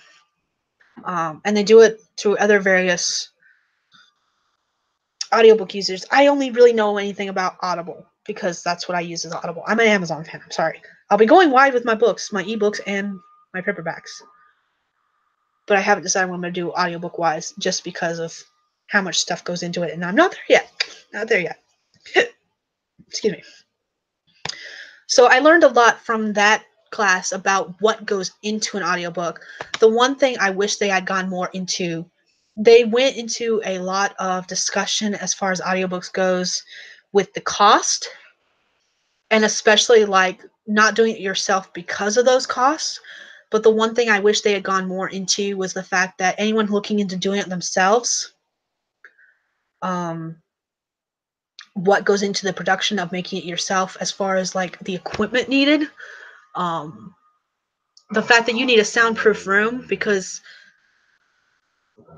And they do it through other various audiobook users. I only really know anything about Audible because that's what I use as Audible. I'm an Amazon fan. I'm sorry. I'll be going wide with my books, my ebooks, and my paperbacks. But I haven't decided what I'm going to do audiobook wise just because of how much stuff goes into it. And I'm not there yet. Not there yet. Excuse me. So I learned a lot from that class about what goes into an audiobook. The one thing I wish they had gone more into, they went into a lot of discussion as far as audiobooks goes with the cost, and especially like not doing it yourself because of those costs. But the one thing I wish they had gone more into was the fact that anyone looking into doing it themselves, what goes into the production of making it yourself as far as like the equipment needed, the fact that you need a soundproof room, because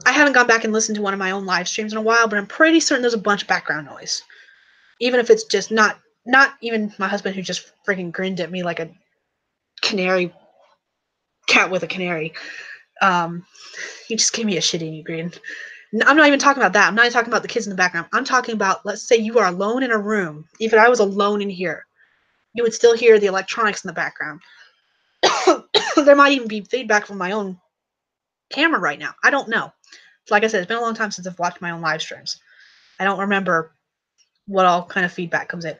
I haven't gone back and listened to one of my own live streams in a while, but I'm pretty certain there's a bunch of background noise. Even if it's just not even my husband, who just freaking grinned at me like a canary cat with a canary. He just gave me a shitty grin. I'm not even talking about that. I'm not even talking about the kids in the background. I'm talking about, let's say you are alone in a room. Even if I was alone in here, you would still hear the electronics in the background. There might even be feedback from my own camera right now. I don't know. Like I said, it's been a long time since I've watched my own live streams. I don't remember what all kind of feedback comes in.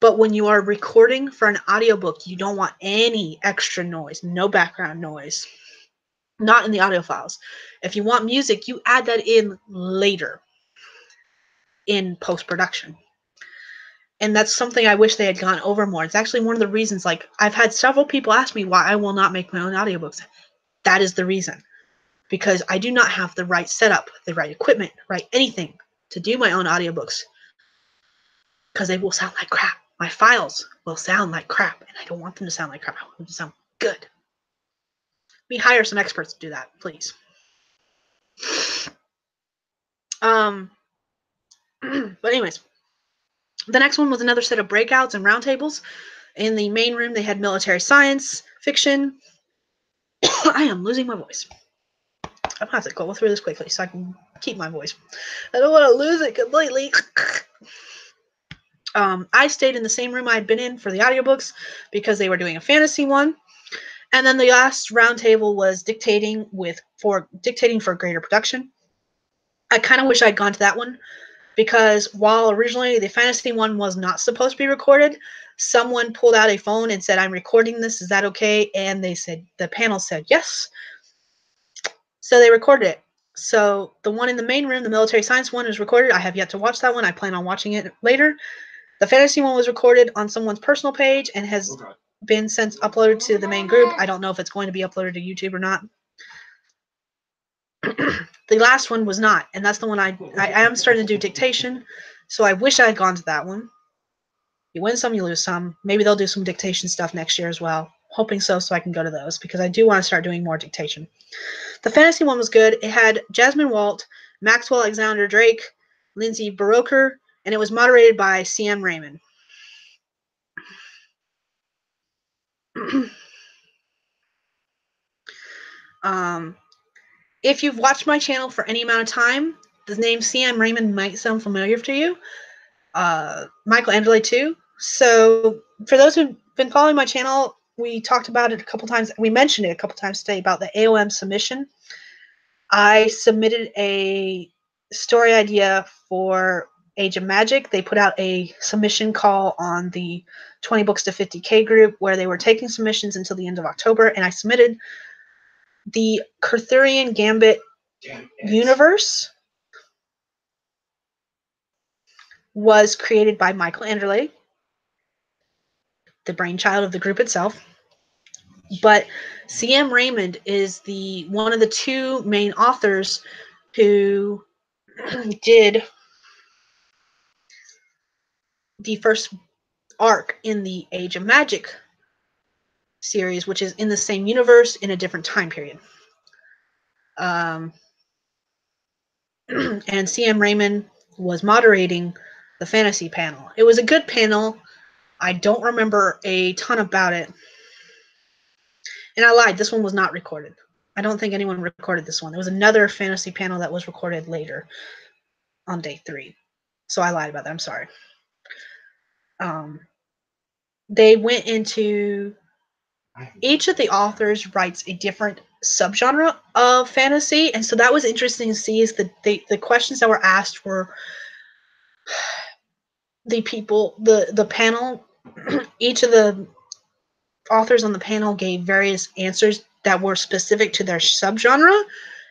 But when you are recording for an audiobook, you don't want any extra noise, no background noise. Not in the audio files. If you want music, you add that in later in post-production. And that's something I wish they had gone over more. It's actually one of the reasons, like, I've had several people ask me why I will not make my own audiobooks. That is the reason. Because I do not have the right setup, the right equipment, right anything to do my own audiobooks. Because they will sound like crap. My files will sound like crap, and I don't want them to sound like crap. I want them to sound good. Let me hire some experts to do that, please. But anyways, the next one was another set of breakouts and roundtables. In the main room, they had military science, fiction. I am losing my voice. I'm gonna have to go through this quickly so I can keep my voice. I don't want to lose it completely. I stayed in the same room I'd been in for the audiobooks because they were doing a fantasy one. And then the last roundtable was dictating for greater production. I kind of wish I'd gone to that one because while originally the fantasy one was not supposed to be recorded, someone pulled out a phone and said, "I'm recording this. Is that okay?" And the panel said yes. So they recorded it. So the one in the main room, the military science one, is recorded. I have yet to watch that one. I plan on watching it later. The fantasy one was recorded on someone's personal page and has been since uploaded to the main group. I don't know if it's going to be uploaded to YouTube or not. The last one was not, and that's the one I am starting to do dictation, so I wish I had gone to that one. You win some, you lose some. Maybe they'll do some dictation stuff next year as well. Hoping so I can go to those, because I do want to start doing more dictation. The fantasy one was good. It had Jasmine Walt, Maxwell Alexander Drake, Lindsay Baroker, and it was moderated by C.M. Raymond. If you've watched my channel for any amount of time, the name C.M. Raymond might sound familiar to you. Michael Anderle too. So for those who've been following my channel, we talked about it a couple times. We mentioned it a couple times today about the AOM submission. I submitted a story idea for Age of Magic. They put out a submission call on the 20 Books to 50K group where they were taking submissions until the end of October, and I submitted the Arthurian Gambit universe. Was created by Michael Anderle, the brainchild of the group itself. But C.M. Raymond is one of the two main authors who did the first arc in the Age of Magic series, which is in the same universe in a different time period. And C.M. Raymond was moderating the fantasy panel. It was a good panel. I don't remember a ton about it. And I lied. This one was not recorded. I don't think anyone recorded this one. There was another fantasy panel that was recorded later on day 3. So I lied about that. I'm sorry. They went into, each of the authors writes a different subgenre of fantasy, and so that was interesting to see. Is the questions that were asked were the panel. Each of the authors on the panel gave various answers that were specific to their subgenre,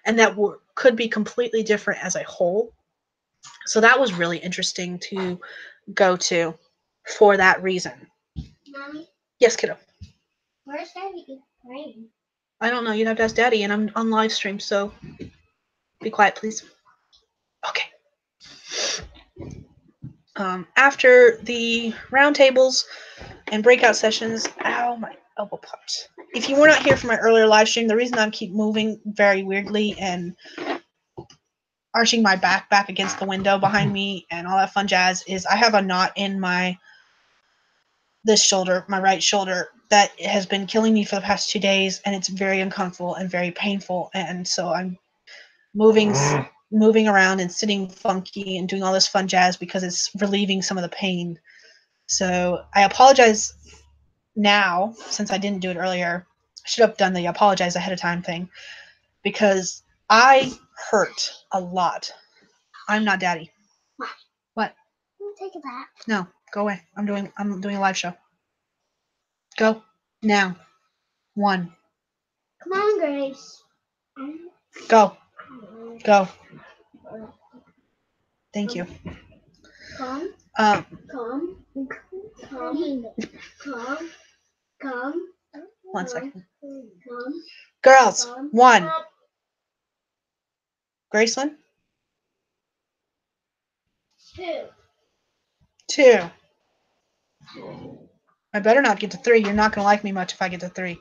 and that could be completely different as a whole. So that was really interesting to go to for that reason. Mommy, Yes, kiddo. where's Daddy playing? I don't know. You'd have to ask Daddy, and I'm on live stream, so be quiet, please. Okay. After the roundtables and breakout sessions, ow, my elbow popped. If you were not here for my earlier live stream, the reason I keep moving very weirdly and arching my back against the window behind me and all that fun jazz is I have a knot in this shoulder, my right shoulder, that has been killing me for the past 2 days, and it's very uncomfortable and very painful, and so I'm moving around and sitting funky and doing all this fun jazz because it's relieving some of the pain. So I apologize now, since I didn't do it earlier. I should have done the apologize ahead of time thing, because I hurt a lot. I'm not Daddy. What? Take a bath. No, go away. I'm doing a live show. Go now. 1. Come on, Grace. Go. Go. Thank you. Come. Um. Come. 1 second. Come. Girls. 1. Graceland. 2. I better not get to 3. You're not gonna like me much if I get to 3.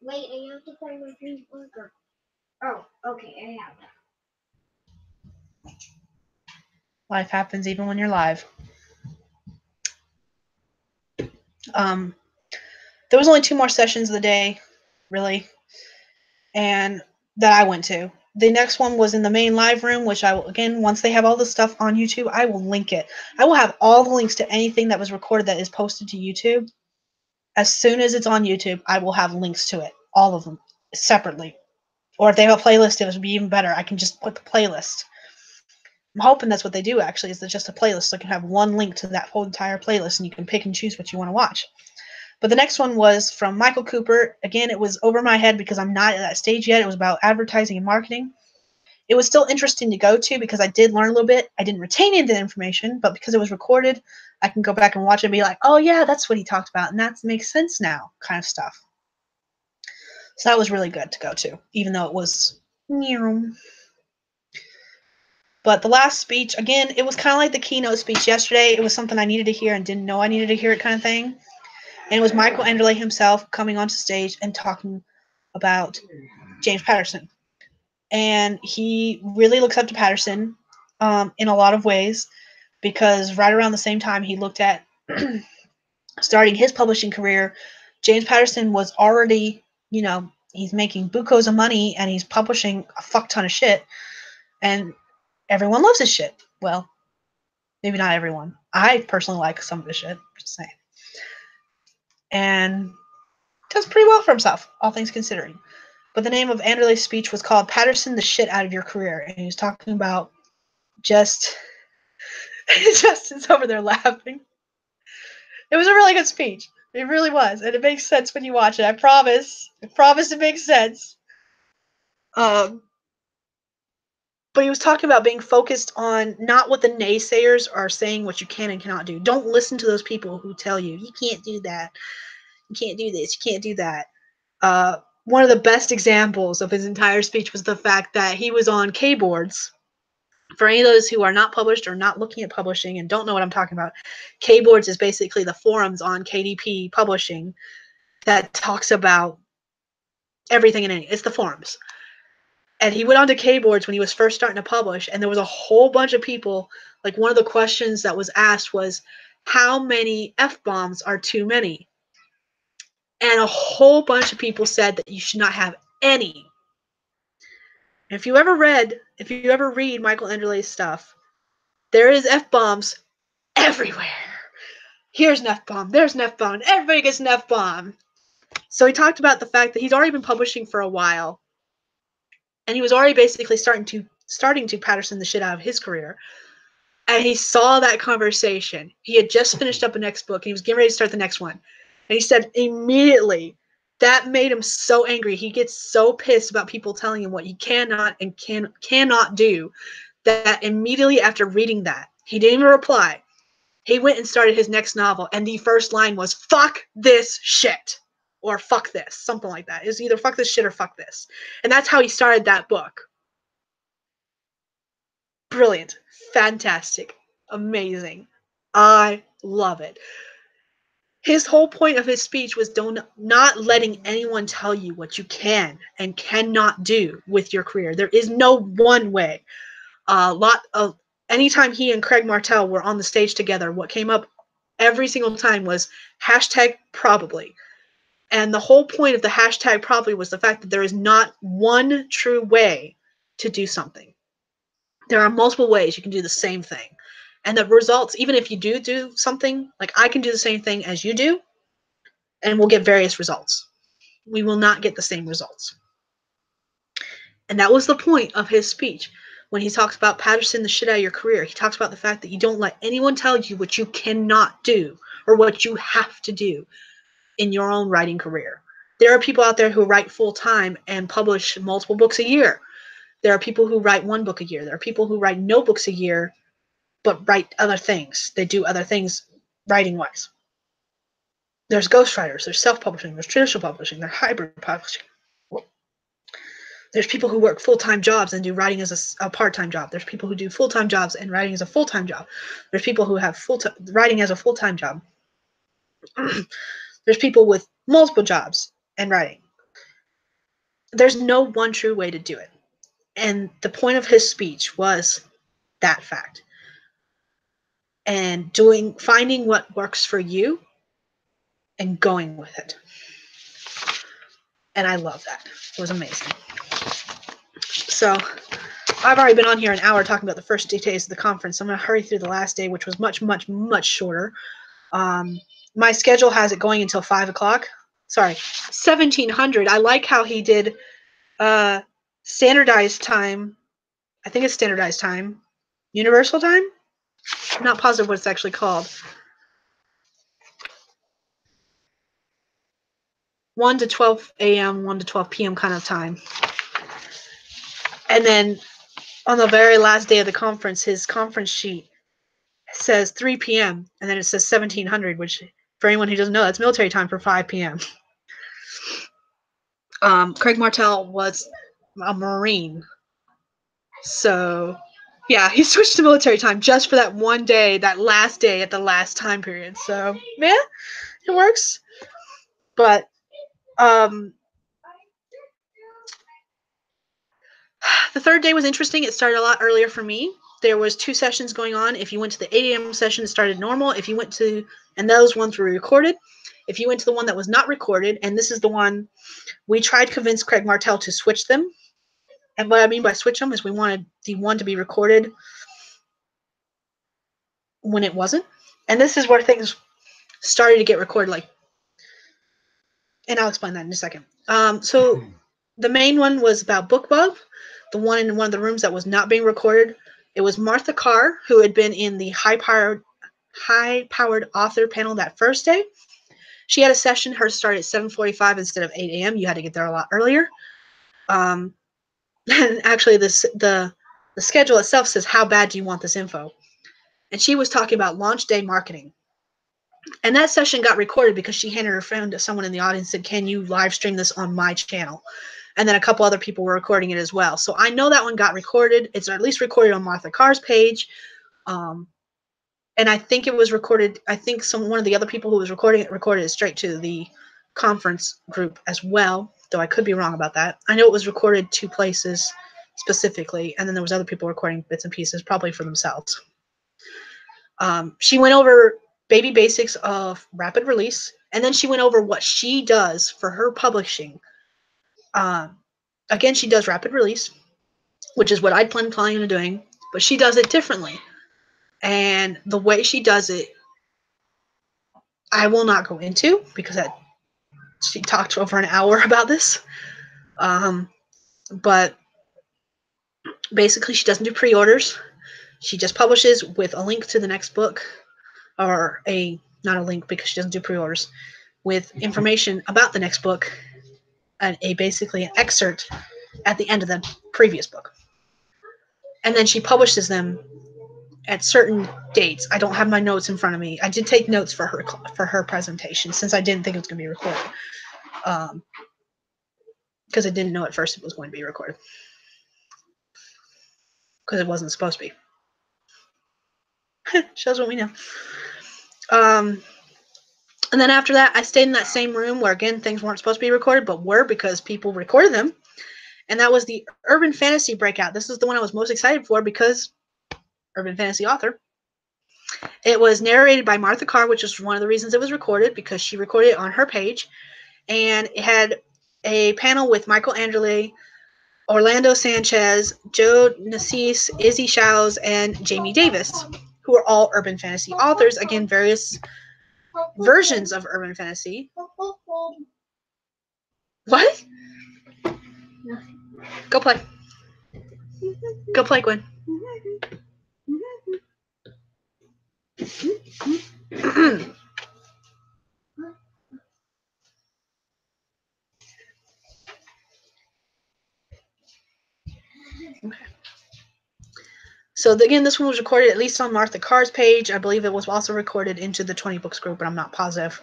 Wait, I have to find my green marker. Oh, okay, I have that. Life happens even when you're live. There was only 2 more sessions of the day, really, and that I went to. The next one was in the main live room, which I will, again, once they have all the stuff on YouTube, I will link it. I will have all the links to anything that was recorded that is posted to YouTube. As soon as it's on YouTube, I will have links to it, all of them, separately. Or if they have a playlist, it would be even better. I can just put the playlist. I'm hoping that's what they do, actually, is just a playlist, so I can have one link to that whole entire playlist, and you can pick and choose what you want to watch. But the next one was from Michael Cooper. Again, it was over my head because I'm not at that stage yet. It was about advertising and marketing. It was still interesting to go to because I did learn a little bit. I didn't retain any of the information, but because it was recorded, I can go back and watch it and be like, oh yeah, that's what he talked about, and that makes sense now, kind of stuff. So that was really good to go to, even though it was new. But the last speech, again, it was kind of like the keynote speech yesterday. It was something I needed to hear and didn't know I needed to hear it, kind of thing. And it was Michael Enderle himself coming onto stage and talking about James Patterson. And he really looks up to Patterson in a lot of ways, because right around the same time he looked at starting his publishing career, James Patterson was already, he's making bucos of money and he's publishing a fuck ton of shit. And everyone loves his shit. Well, maybe not everyone. I personally like some of his shit, just saying. And does pretty well for himself, all things considering. But the name of Anderley's speech was called Patterson, the Shit Out of Your Career. And he was talking about Justin's over there laughing. It was a really good speech. It really was. And it makes sense when you watch it. I promise. I promise it makes sense. But he was talking about being focused on not what the naysayers are saying, what you can and cannot do. Don't listen to those people who tell you, you can't do that. You can't do this. You can't do that. One of the best examples of his entire speech was the fact that he was on K-Boards. For any of those who are not published or not looking at publishing and don't know what I'm talking about, K-Boards is basically the forums on KDP Publishing that talks about everything and anything. It's the forums. And he went on to K-Boards when he was first starting to publish, and there was a whole bunch of people. Like, one of the questions that was asked was, how many F-bombs are too many? And a whole bunch of people said that you should not have any. If you ever read Michael Enderle's stuff, there is F-bombs everywhere. Here's an F-bomb, there's an F-bomb, and everybody gets an F-bomb. So he talked about the fact that he's already been publishing for a while, and he was already basically starting to Patterson the shit out of his career. And he saw that conversation. He had just finished up a next book, and he was getting ready to start the next one. And he said immediately that made him so angry. He gets so pissed about people telling him what he cannot and cannot do that immediately after reading that, he didn't even reply. He went and started his next novel, and the first line was, "Fuck this shit," or "fuck this," something like that. It was either "fuck this shit" or "fuck this." And that's how he started that book. Brilliant. Fantastic. Amazing. I love it. His whole point of his speech was not letting anyone tell you what you can and cannot do with your career. There is no one way. Anytime he and Craig Martell were on the stage together, what came up every single time was #probably. And the whole point of the #probably was the fact that there is not one true way to do something. There are multiple ways you can do the same thing. And the results, even if you do something, like I can do the same thing as you do, and we'll get various results. We will not get the same results. And that was the point of his speech. When he talks about Patterson the shit out of your career, he talks about the fact that you don't let anyone tell you what you cannot do or what you have to do in your own writing career. There are people out there who write full-time and publish multiple books a year. There are people who write one book a year. There are people who write no books a year, but write other things. They do other things writing-wise. There's ghostwriters, there's self-publishing, there's traditional publishing, there's hybrid publishing. There's people who work full-time jobs and do writing as a part-time job. There's people who do full-time jobs and writing as a full-time job. There's people who have writing as a full-time job. There's people with multiple jobs and writing. There's no one true way to do it. And the point of his speech was that fact. And finding what works for you and going with it. And I love that. It was amazing. So I've already been on here an hour talking about the first 2 days of the conference. So I'm going to hurry through the last day, which was much, much, much shorter. My schedule has it going until 5 o'clock. Sorry, 1700. I like how he did standardized time. I think it's standardized time. Universal time? I'm not positive what it's actually called. 1 to 12 a.m., 1 to 12 p.m. kind of time. And then on the very last day of the conference, his conference sheet says 3 p.m. and then it says 1700, which for anyone who doesn't know, that's military time for 5 p.m. Craig Martell was a Marine. So, yeah, he switched to military time just for that one day, that last day at the last time period. So, yeah, it works. But, the third day was interesting. It started a lot earlier for me. There was 2 sessions going on. If you went to the 8 a.m. session, it started normal. If you went to, and those ones were recorded. If you went to the one that was not recorded, and this is the one, we tried to convince Craig Martell to switch them. And what I mean by switch them is we wanted the one to be recorded when it wasn't. And this is where things started to get recorded, like, and I'll explain that in a second. So the main one was about BookBub, the one in one of the rooms that was not being recorded. It was Martha Carr, who had been in the high-powered author panel that first day. She had a session. Hers started at 7:45 instead of 8 a.m. You had to get there a lot earlier. And actually, the schedule itself says, "How bad do you want this info?" And she was talking about launch day marketing. And that session got recorded because she handed her phone to someone in the audience and said, "Can you live stream this on my channel?" And then a couple other people were recording it as well. So I know that one got recorded. It's at least recorded on Martha Carr's page. And I think it was recorded. I think one of the other people who was recording it recorded it straight to the conference group as well, though I could be wrong about that. I know it was recorded 2 places specifically, and then there was other people recording bits and pieces, probably for themselves. She went over baby basics of rapid release. And then she went over what she does for her publishing. Again, she does rapid release, which is what I'd planning on doing, but she does it differently. And the way she does it, I will not go into because she talked for over an hour about this. But basically, she doesn't do pre-orders. She just publishes with a link to the next book, or not a link because she doesn't do pre-orders, with information about the next book, and basically an excerpt at the end of the previous book. And then she publishes them at certain dates. I don't have my notes in front of me. I did take notes for her presentation since I didn't think it was going to be recorded. Because I didn't know at first it was going to be recorded. Because it wasn't supposed to be. Shows what we know. And then after that, I stayed in that same room where, again, things weren't supposed to be recorded, but were because people recorded them. And that was the Urban Fantasy Breakout. This is the one I was most excited for because Urban Fantasy author. It was narrated by Martha Carr, which is one of the reasons it was recorded, because she recorded it on her page. And it had a panel with Michael Angeli, Orlando Sanchez, Joe Nassis, Izzy Shows, and Jamie Davis, who are all urban fantasy authors. Again, various versions of urban fantasy. What? Go play. Go play, Gwen. Okay. So again, this one was recorded at least on Martha Carr's page. I believe it was also recorded into the 20 Books group, but I'm not positive.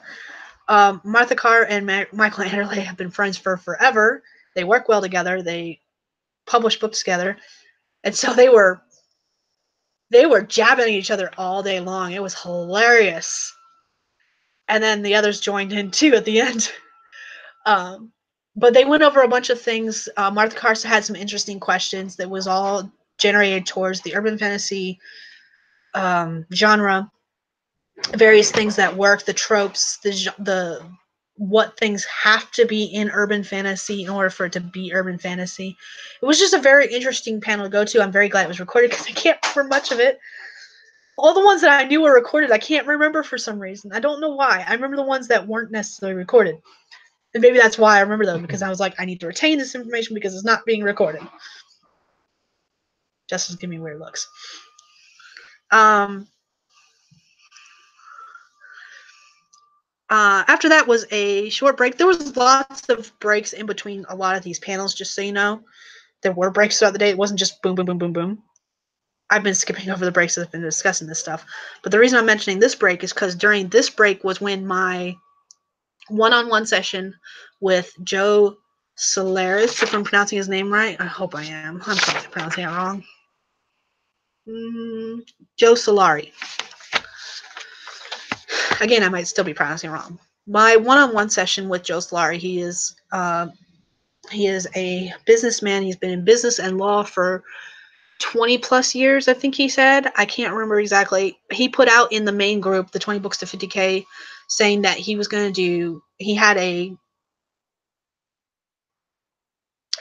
Martha Carr and Michael Anderle have been friends for forever. They work well together. They publish books together. And so they were jabbing at each other all day long. It was hilarious. And then the others joined in too at the end. But they went over a bunch of things. Martha Carr had some interesting questions that was all generated towards the urban fantasy genre, various things that work, the tropes, the what things have to be in urban fantasy in order for it to be urban fantasy. It was just a very interesting panel to go to. I'm very glad it was recorded because I can't remember much of it. All the ones that I knew were recorded, I can't remember for some reason. I don't know why. I remember the ones that weren't necessarily recorded. And maybe that's why I remember them, because I was like, I need to retain this information because it's not being recorded. Justin's giving me weird looks. After that was a short break. There was lots of breaks in between a lot of these panels, just so you know. There were breaks throughout the day. It wasn't just boom, boom, boom, boom, boom. I've been skipping over the breaks as I've been discussing this stuff. But the reason I'm mentioning this break is because during this break was when my one-on-one session with Joe Solaris, if I'm pronouncing his name right. I hope I am. I'm probably pronouncing it wrong. Joe Solari. Again, I might still be pronouncing it wrong. My one-on-one session with Joe Solari, he is a businessman. He's been in business and law for 20 plus years, I think he said. I can't remember exactly. He put out in the main group, the 20 Books to 50K, saying that he was going to do, he had a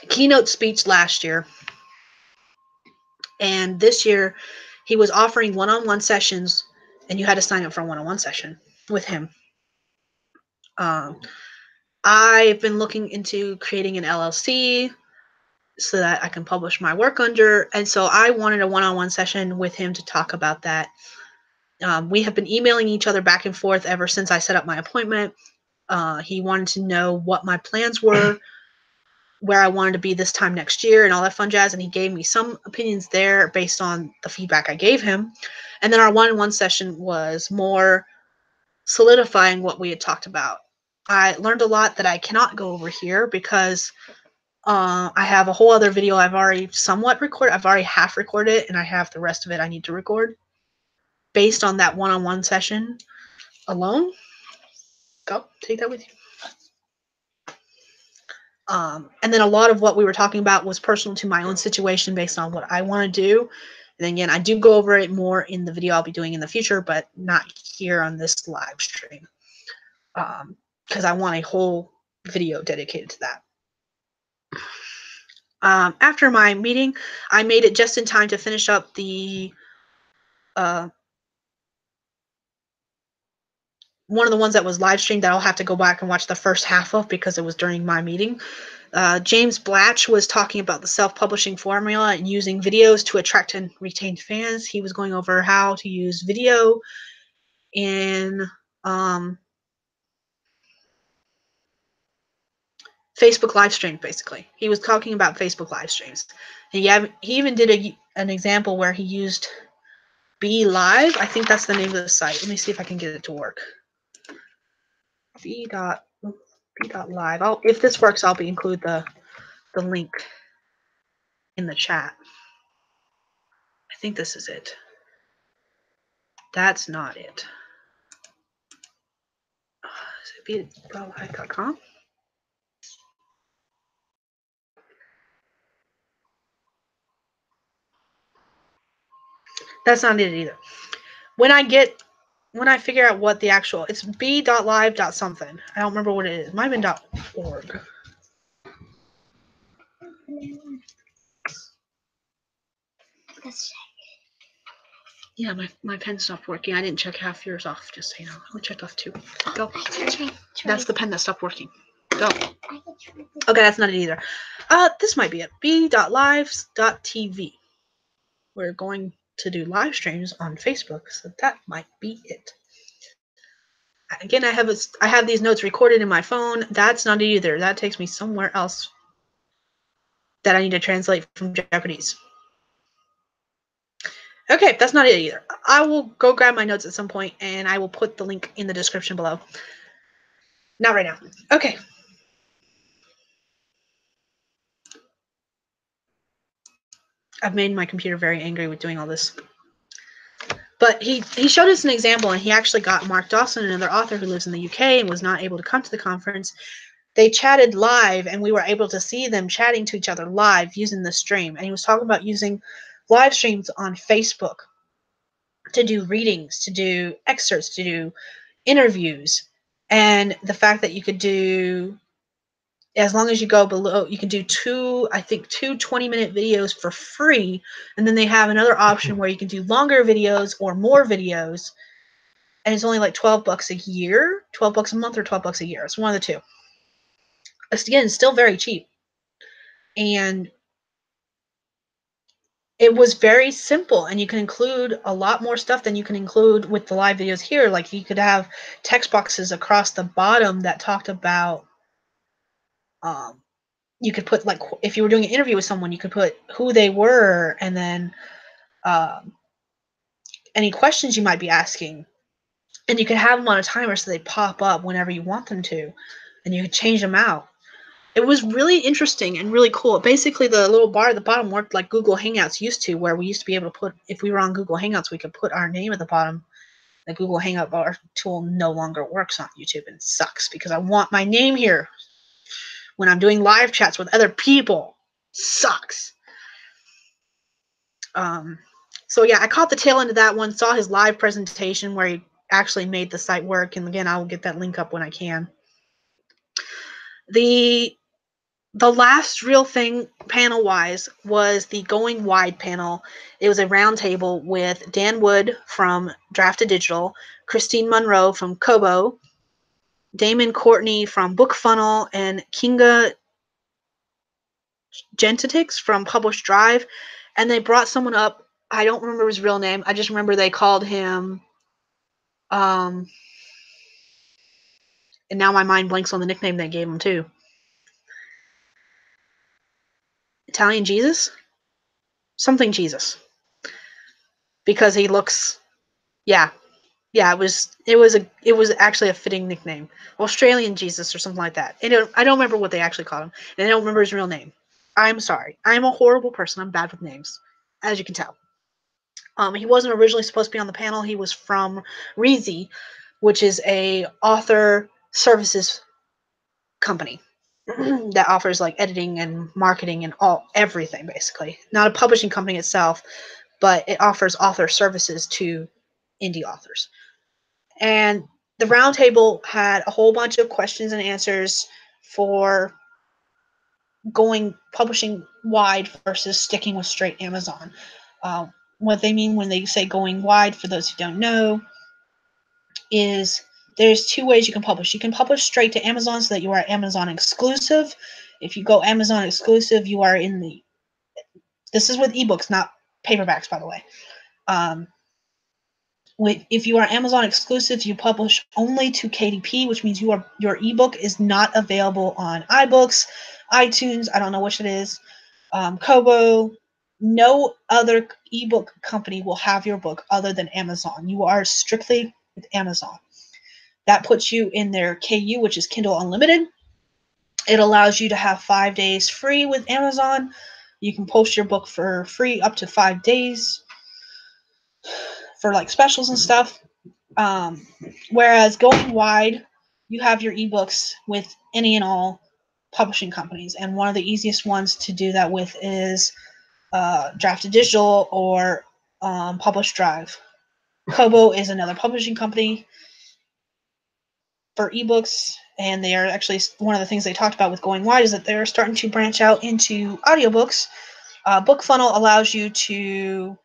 keynote speech last year. And this year, he was offering one-on-one sessions, and you had to sign up for a one-on-one session with him. I've been looking into creating an LLC so that I can publish my work under, and so I wanted a one-on-one session with him to talk about that. We have been emailing each other back and forth ever since I set up my appointment. He wanted to know what my plans were, where I wanted to be this time next year, and all that fun jazz, and he gave me some opinions there based on the feedback I gave him. And then our one-on-one session was more solidifying what we had talked about. I learned a lot that I cannot go over here because I have a whole other video I've already somewhat recorded. I've already half recorded it, and I have the rest of it I need to record based on that one-on-one session alone. Go, take that with you. And then a lot of what we were talking about was personal to my own situation based on what I want to do. And again, I do go over it more in the video I'll be doing in the future, but not here on this live stream. because I want a whole video dedicated to that. After my meeting, I made it just in time to finish up the one of the ones that was live streamed that I'll have to go back and watch the first half of because it was during my meeting. James Blatch was talking about the self-publishing formula and using videos to attract and retain fans. He was going over how to use video in Facebook live stream, basically. He was talking about Facebook live streams. He even did an example where he used Be Live. I think that's the name of the site. Let me see if I can get it to work. Be.live. If this works, I'll include the link in the chat. I think this is it. That's not it. Is it be.live.com? That's not it either. When I figure out what the actual, it's be.live.something. I don't remember what it is. It might have been .org. Yeah, my pen stopped working. I didn't check half yours off, just so you know. I checked off 2. Go. That's the pen that stopped working. Go. Okay, that's not it either. This might be it. be.lives.tv. We're going to do live streams on Facebook, so that might be it. Again, I have these notes recorded in my phone. That's not it either. That takes me somewhere else that I need to translate from Japanese. Okay, that's not it either. I will go grab my notes at some point, and I will put the link in the description below. Not right now. Okay. I've made my computer very angry with doing all this. But he showed us an example, and he actually got Mark Dawson, another author who lives in the UK and was not able to come to the conference. They chatted live, and we were able to see them chatting to each other live using the stream. And he was talking about using live streams on Facebook to do readings, to do excerpts, to do interviews. And the fact that you could do, as long as you go below, you can do two 20-minute videos for free. And then they have another option where you can do longer videos or more videos. And it's only like $12 a year, $12 a month or $12 a year. It's one of the two. Again, still very cheap. And it was very simple, and you can include a lot more stuff than you can include with the live videos here. Like you could have text boxes across the bottom that talked about, you could put, like, if you were doing an interview with someone, you could put who they were and then any questions you might be asking. And you could have them on a timer so they pop up whenever you want them to, and you could change them out. It was really interesting and really cool. Basically, the little bar at the bottom worked like Google Hangouts used to, where we used to be able to put, if we were on Google Hangouts, we could put our name at the bottom. The Google Hangout bar tool no longer works on YouTube, and it sucks because I want my name here when I'm doing live chats with other people. Sucks. So yeah, I caught the tail end of that one, saw his live presentation where he actually made the site work, and again, I will get that link up when I can. The last real thing panel-wise was the Going Wide panel. It was a round table with Dan Wood from Drafted Digital, Christine Monroe from Kobo, Damon Courtney from Book Funnel, and Kinga Gentitix from Publish Drive. And they brought someone up. I don't remember his real name. I just remember they called him, and now my mind blanks on the nickname they gave him too. Italian Jesus? Something Jesus. Because he looks, yeah, it was actually a fitting nickname. Australian Jesus or something like that. I don't remember what they actually called him, and I don't remember his real name. I'm sorry. I'm a horrible person. I'm bad with names, as you can tell. He wasn't originally supposed to be on the panel. He was from Reezy, which is a author services company that offers like editing and marketing and everything, basically. Not a publishing company itself, but it offers author services to indie authors. And the roundtable had a whole bunch of questions and answers for publishing wide versus sticking with straight Amazon. What they mean when they say going wide, for those who don't know, is there's two ways you can publish. You can publish straight to Amazon so that you are Amazon exclusive. If you go Amazon exclusive, you are in the, this is with ebooks, not paperbacks, by the way. If you are Amazon exclusive, you publish only to KDP, which means your ebook is not available on iBooks, iTunes, I don't know which it is, Kobo. No other ebook company will have your book other than Amazon. You are strictly with Amazon. That puts you in their KU, which is Kindle Unlimited. It allows you to have 5 days free with Amazon. You can post your book for free up to 5 days for like specials and stuff. Whereas going wide, you have your ebooks with any and all publishing companies. And one of the easiest ones to do that with is Drafted Digital or Publish Drive. Kobo is another publishing company for ebooks, and they are actually, one of the things they talked about with going wide is that they're starting to branch out into audiobooks. BookFunnel allows you to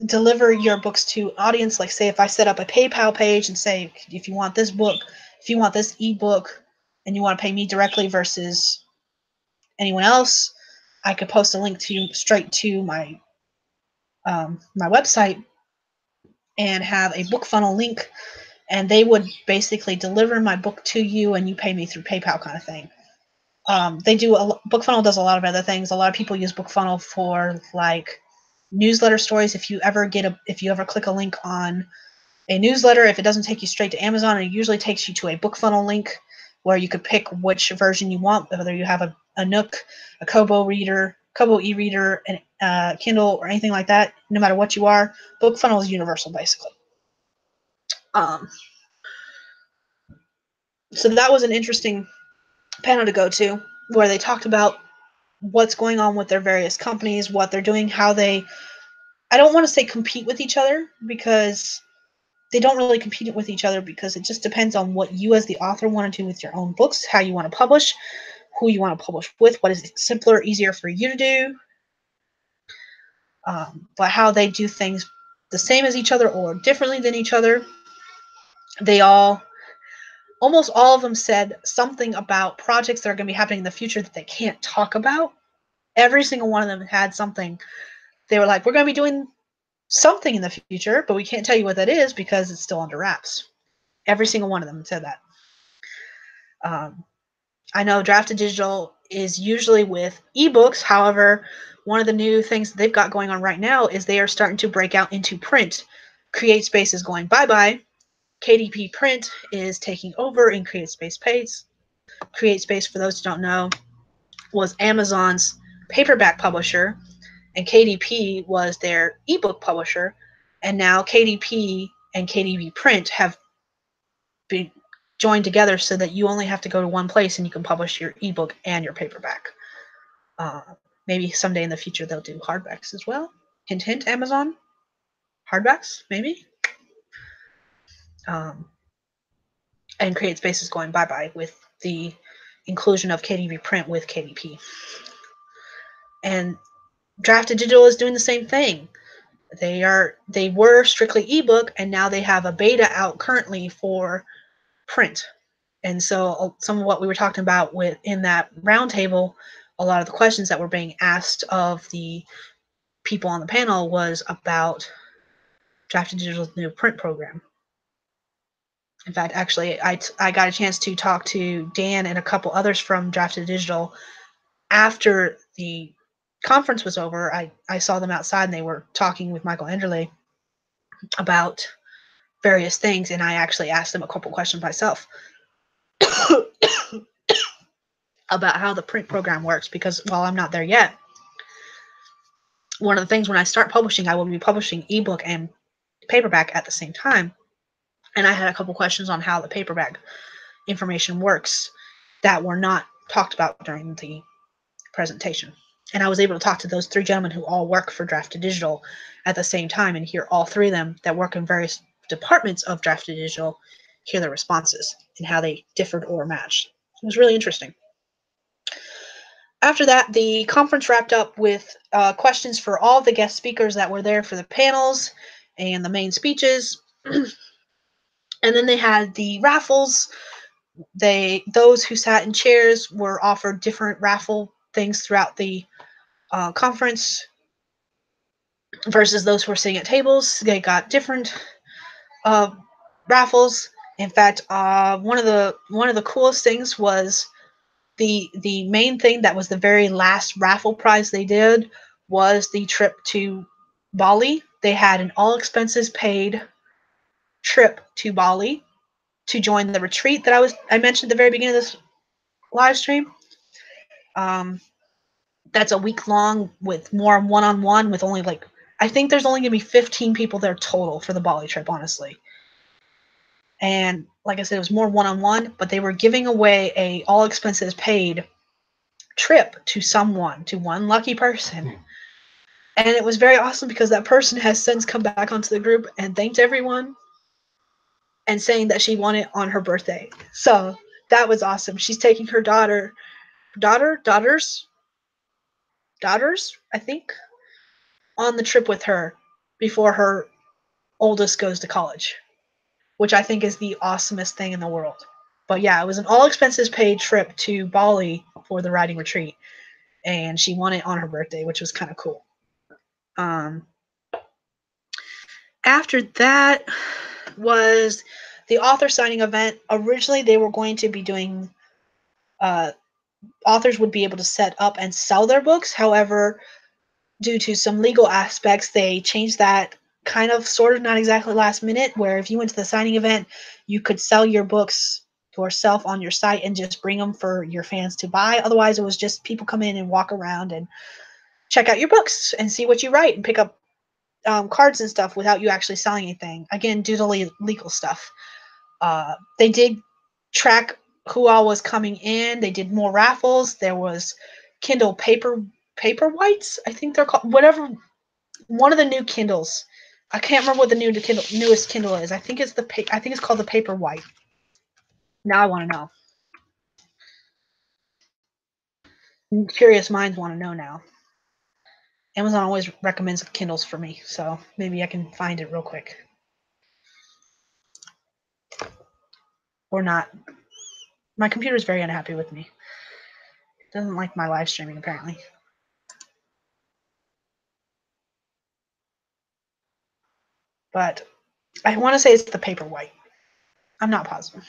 deliver your books to audience. Like, say, if I set up a PayPal page and say, if you want this book, if you want this ebook, and you want to pay me directly versus anyone else, I could post a link to you straight to my my website and have a BookFunnel link, and they would basically deliver my book to you, and you pay me through PayPal, kind of thing. BookFunnel does a lot of other things. A lot of people use BookFunnel for like newsletter stories. If you ever click a link on a newsletter, if it doesn't take you straight to Amazon, it usually takes you to a BookFunnel link where you could pick which version you want, whether you have a Nook, a Kobo e-reader, and Kindle, or anything like that. No matter what you are, BookFunnel is universal, basically. So that was an interesting panel to go to, where they talked about what's going on with their various companies, what they're doing, how they, I don't want to say compete with each other, because they don't really compete with each other, because it just depends on what you as the author want to do with your own books, how you want to publish, who you want to publish with, what is simpler, easier for you to do, but how they do things the same as each other or differently than each other. They almost all of them said something about projects that are going to be happening in the future that they can't talk about. Every single one of them had something. They were like, we're going to be doing something in the future, but we can't tell you what that is because it's still under wraps. Every single one of them said that. I know Drafted Digital is usually with ebooks. However, one of the new things that they've got going on right now is they are starting to break out into print. CreateSpace is going bye-bye. KDP Print is taking over in CreateSpace. CreateSpace, for those who don't know, was Amazon's paperback publisher, and KDP was their ebook publisher. And now KDP and KDP Print have been joined together so that you only have to go to one place and you can publish your ebook and your paperback. Maybe someday in the future they'll do hardbacks as well. Hint, hint, Amazon. Hardbacks, maybe. And CreateSpace is going bye-bye with the inclusion of KDP Print with KDP. And Drafted Digital is doing the same thing. They were strictly ebook, and now they have a beta out currently for print. And so some of what we were talking about in that roundtable, a lot of the questions that were being asked of the people on the panel was about Drafted Digital's new print program. In fact, actually, I got a chance to talk to Dan and a couple others from Drafted Digital after the conference was over. I saw them outside, and they were talking with Michael Enderle about various things, and I actually asked them a couple questions myself about how the print program works, because while I'm not there yet, one of the things when I start publishing, I will be publishing ebook and paperback at the same time. And I had a couple questions on how the paperback information works that were not talked about during the presentation. And I was able to talk to those three gentlemen who all work for Drafted Digital at the same time and hear all three of them that work in various departments of Drafted Digital hear their responses and how they differed or matched. It was really interesting. After that, the conference wrapped up with questions for all the guest speakers that were there for the panels and the main speeches. And then they had the raffles. Those who sat in chairs were offered different raffle things throughout the conference versus those who were sitting at tables. They got different raffles. In fact, one of the coolest things was the main thing that was the very last raffle prize they did was the trip to Bali. They had an all expenses paid trip to Bali to join the retreat that I mentioned at the very beginning of this live stream. That's a week long with more one-on-one with only I think there's only gonna be 15 people there total for the Bali trip, honestly. And like I said, it was more one-on-one, but they were giving away a all expenses paid trip to one lucky person. And it was very awesome because that person has since come back onto the group and thanked everyone and saying that she won it on her birthday. So that was awesome. She's taking her daughters, I think, on the trip with her before her oldest goes to college, which I think is the awesomest thing in the world. But yeah, it was an all expenses paid trip to Bali for the writing retreat, and she won it on her birthday, which was kind of cool. After that was the author signing event. Originally, they were going to be doing authors would be able to set up and sell their books. However, due to some legal aspects, they changed that kind of sort of not exactly last minute, where if you went to the signing event, you could sell your books yourself on your site and just bring them for your fans to buy. Otherwise, it was just people come in and walk around and check out your books and see what you write and pick up cards and stuff without you actually selling anything. Again, due to legal stuff. They did track who all was coming in. They did more raffles. There was Kindle Paperwhites, I think they're called. Whatever, one of the new Kindles. I can't remember what the newest Kindle is. I think it's called the Paperwhite. Now I want to know. Curious minds want to know now. Amazon always recommends Kindles for me, so maybe I can find it real quick. Or not. My computer is very unhappy with me. It doesn't like my live streaming, apparently. But I want to say it's the Paperwhite. I'm not positive.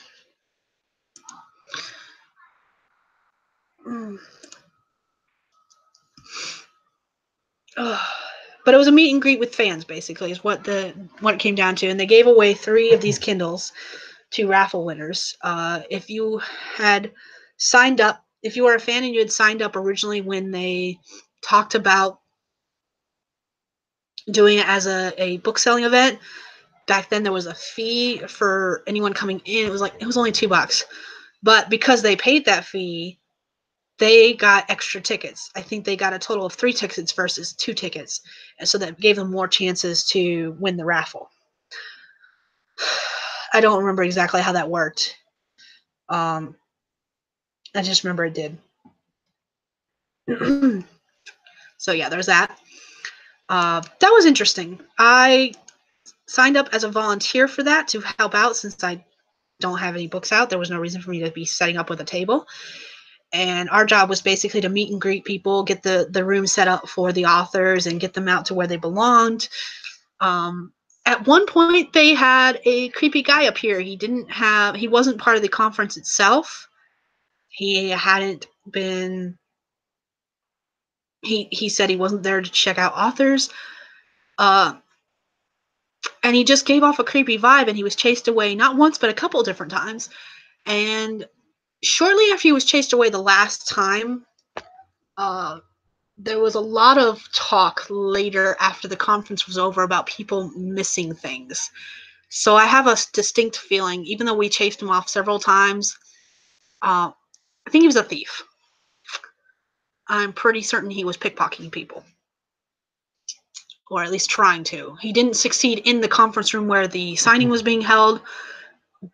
But it was a meet and greet with fans, basically, is what it came down to. And they gave away 3 of these Kindles to raffle winners. If you had signed up, if you were a fan and you had signed up originally when they talked about doing it as a book selling event, back then there was a fee for anyone coming in. It was only $2. But because they paid that fee, they got extra tickets. I think they got a total of 3 tickets versus 2 tickets. And so that gave them more chances to win the raffle. I don't remember exactly how that worked. I just remember it did. So yeah, there's that. That was interesting. I signed up as a volunteer for that to help out since I don't have any books out. There was no reason for me to be setting up with a table. And our job was basically to meet and greet people, get the room set up for the authors, and get them out to where they belonged. At one point, they had a creepy guy up here. He wasn't part of the conference itself. He hadn't been. He said he wasn't there to check out authors. And he just gave off a creepy vibe, and he was chased away not once, but a couple different times. And shortly after he was chased away the last time, there was a lot of talk later after the conference was over about people missing things. So I have a distinct feeling, even though we chased him off several times, I think he was a thief. I'm pretty certain he was pickpocketing people. or at least trying to. He didn't succeed in the conference room where the signing was being held,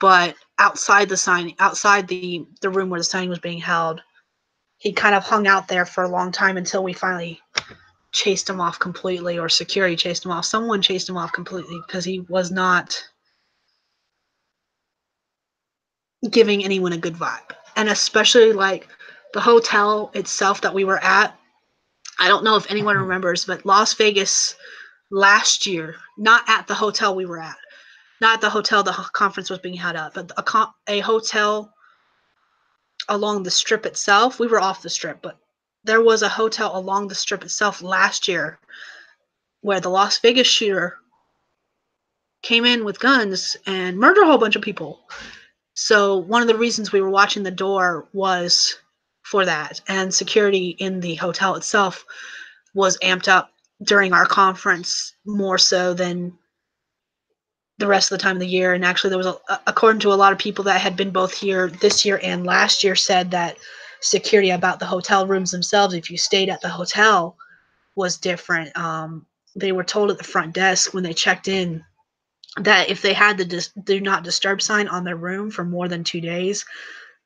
but outside the room where the signing was being held, he kind of hung out there for a long time until we finally chased him off completely, or security chased him off. Someone chased him off completely because he was not giving anyone a good vibe. And especially like the hotel itself that we were at, I don't know if anyone remembers, but Las Vegas last year, not at the hotel we were at, not at the hotel the conference was being held at, but a hotel along the strip itself. We were off the strip, but there was a hotel along the strip itself last year where the Las Vegas shooter came in with guns and murdered a whole bunch of people. So one of the reasons we were watching the door was for that, and security in the hotel itself was amped up during our conference more so than the rest of the time of the year. And actually there was, according to a lot of people that had been both here this year and last year, said that security about the hotel rooms themselves, if you stayed at the hotel, was different. They were told at the front desk when they checked in that if they had the do not disturb sign on their room for more than 2 days,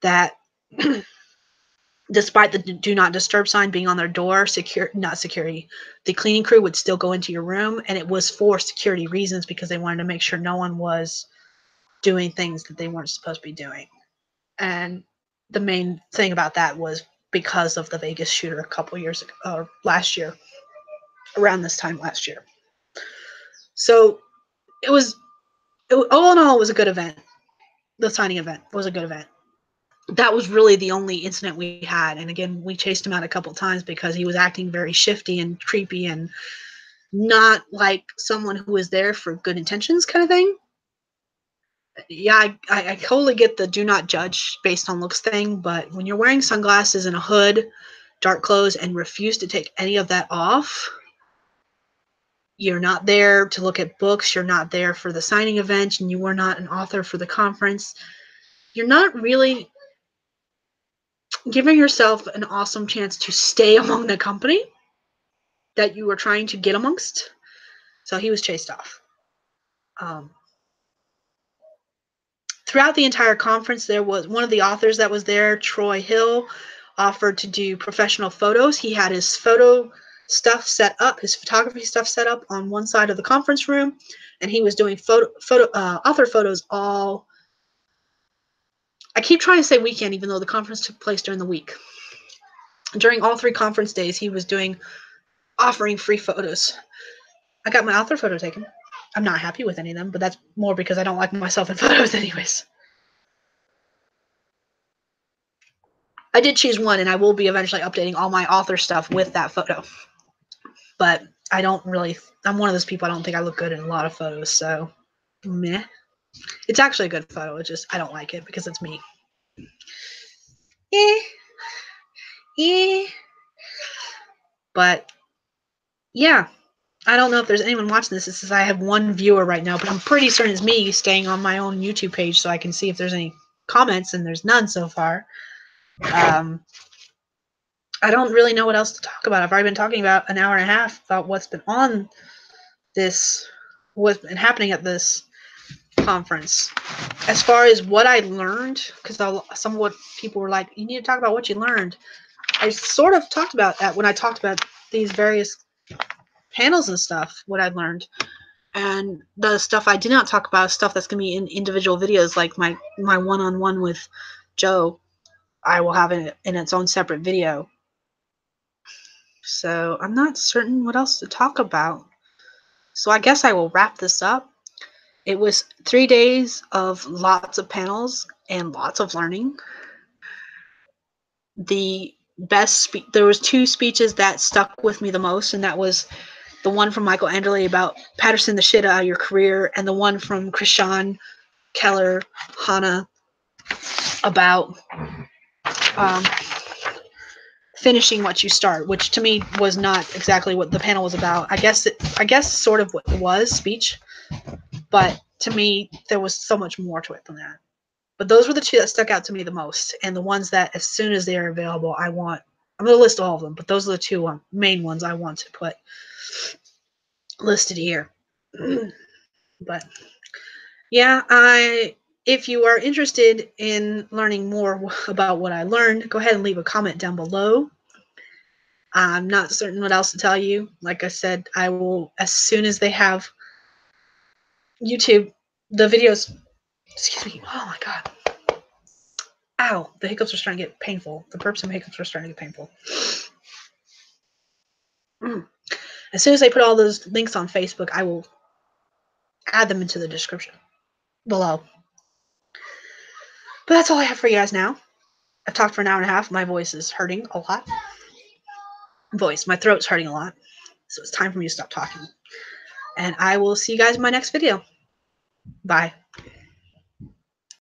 that despite the do not disturb sign being on their door, the cleaning crew would still go into your room, and it was for security reasons because they wanted to make sure no one was doing things that they weren't supposed to be doing. And the main thing about that was because of the Vegas shooter a couple years ago, last year, around this time last year. So all in all, it was a good event. The signing event was a good event. That was really the only incident we had. And again, we chased him out a couple times because he was acting very shifty and creepy and not like someone who was there for good intentions kind of thing. Yeah, I totally get the do not judge based on looks thing, but when you're wearing sunglasses and a hood, dark clothes, and refuse to take any of that off, you're not there to look at books, you're not there for the signing event, and you were not an author for the conference, you're not really giving yourself an awesome chance to stay among the company that you were trying to get amongst. So he was chased off. Throughout the entire conference, there was one of the authors that was there, Troy Hill, offered to do professional photos. He had his photo stuff set up, his photography stuff set up on one side of the conference room, and he was doing author photos all. I keep trying to say weekend, even though the conference took place during the week. During all 3 conference days, he was offering free photos. I got my author photo taken. I'm not happy with any of them, but that's more because I don't like myself in photos anyways. I did choose one, and I will be eventually updating all my author stuff with that photo. But I'm one of those people, I don't think I look good in a lot of photos, so meh. It's actually a good photo, it's just I don't like it because it's me. Yeah. But yeah, I don't know if there's anyone watching this. It says I have 1 viewer right now, but I'm pretty certain it's me staying on my own YouTube page so I can see if there's any comments, and there's none so far. I don't really know what else to talk about. I've already been talking about an hour and a half about what's been happening at this conference. As far as what I learned, because some what people were like, you need to talk about what you learned. I sort of talked about that when I talked about these various panels and stuff, what I've learned. And the stuff I did not talk about is stuff that's going to be in individual videos, like my one-on-one with Joe. I will have it in its own separate video. So I'm not certain what else to talk about. So I guess I will wrap this up. It was 3 days of lots of panels and lots of learning. There was 2 speeches that stuck with me the most, and that was the one from Michael Anderle about Patterson the shit out of your career, and the one from Krishan Keller Hana about finishing what you start, which to me was not exactly what the panel was about. I guess sort of what it was, speech, but to me there was so much more to it than that. But those were the 2 that stuck out to me the most, and the ones that as soon as they are available, I'm going to list all of them, but those are the 2 main ones I want to put listed here. But yeah, if you are interested in learning more about what I learned, go ahead and leave a comment down below. I'm not certain what else to tell you. Like I said, I will, as soon as they have YouTube, the videos, excuse me, oh my God. Ow, the hiccups are starting to get painful. The burps and hiccups are starting to get painful. As soon as I put all those links on Facebook, I will add them into the description below. But that's all I have for you guys now. I've talked for an hour and a half. My voice is hurting a lot. My throat's hurting a lot. So it's time for me to stop talking. And I will see you guys in my next video. Bye.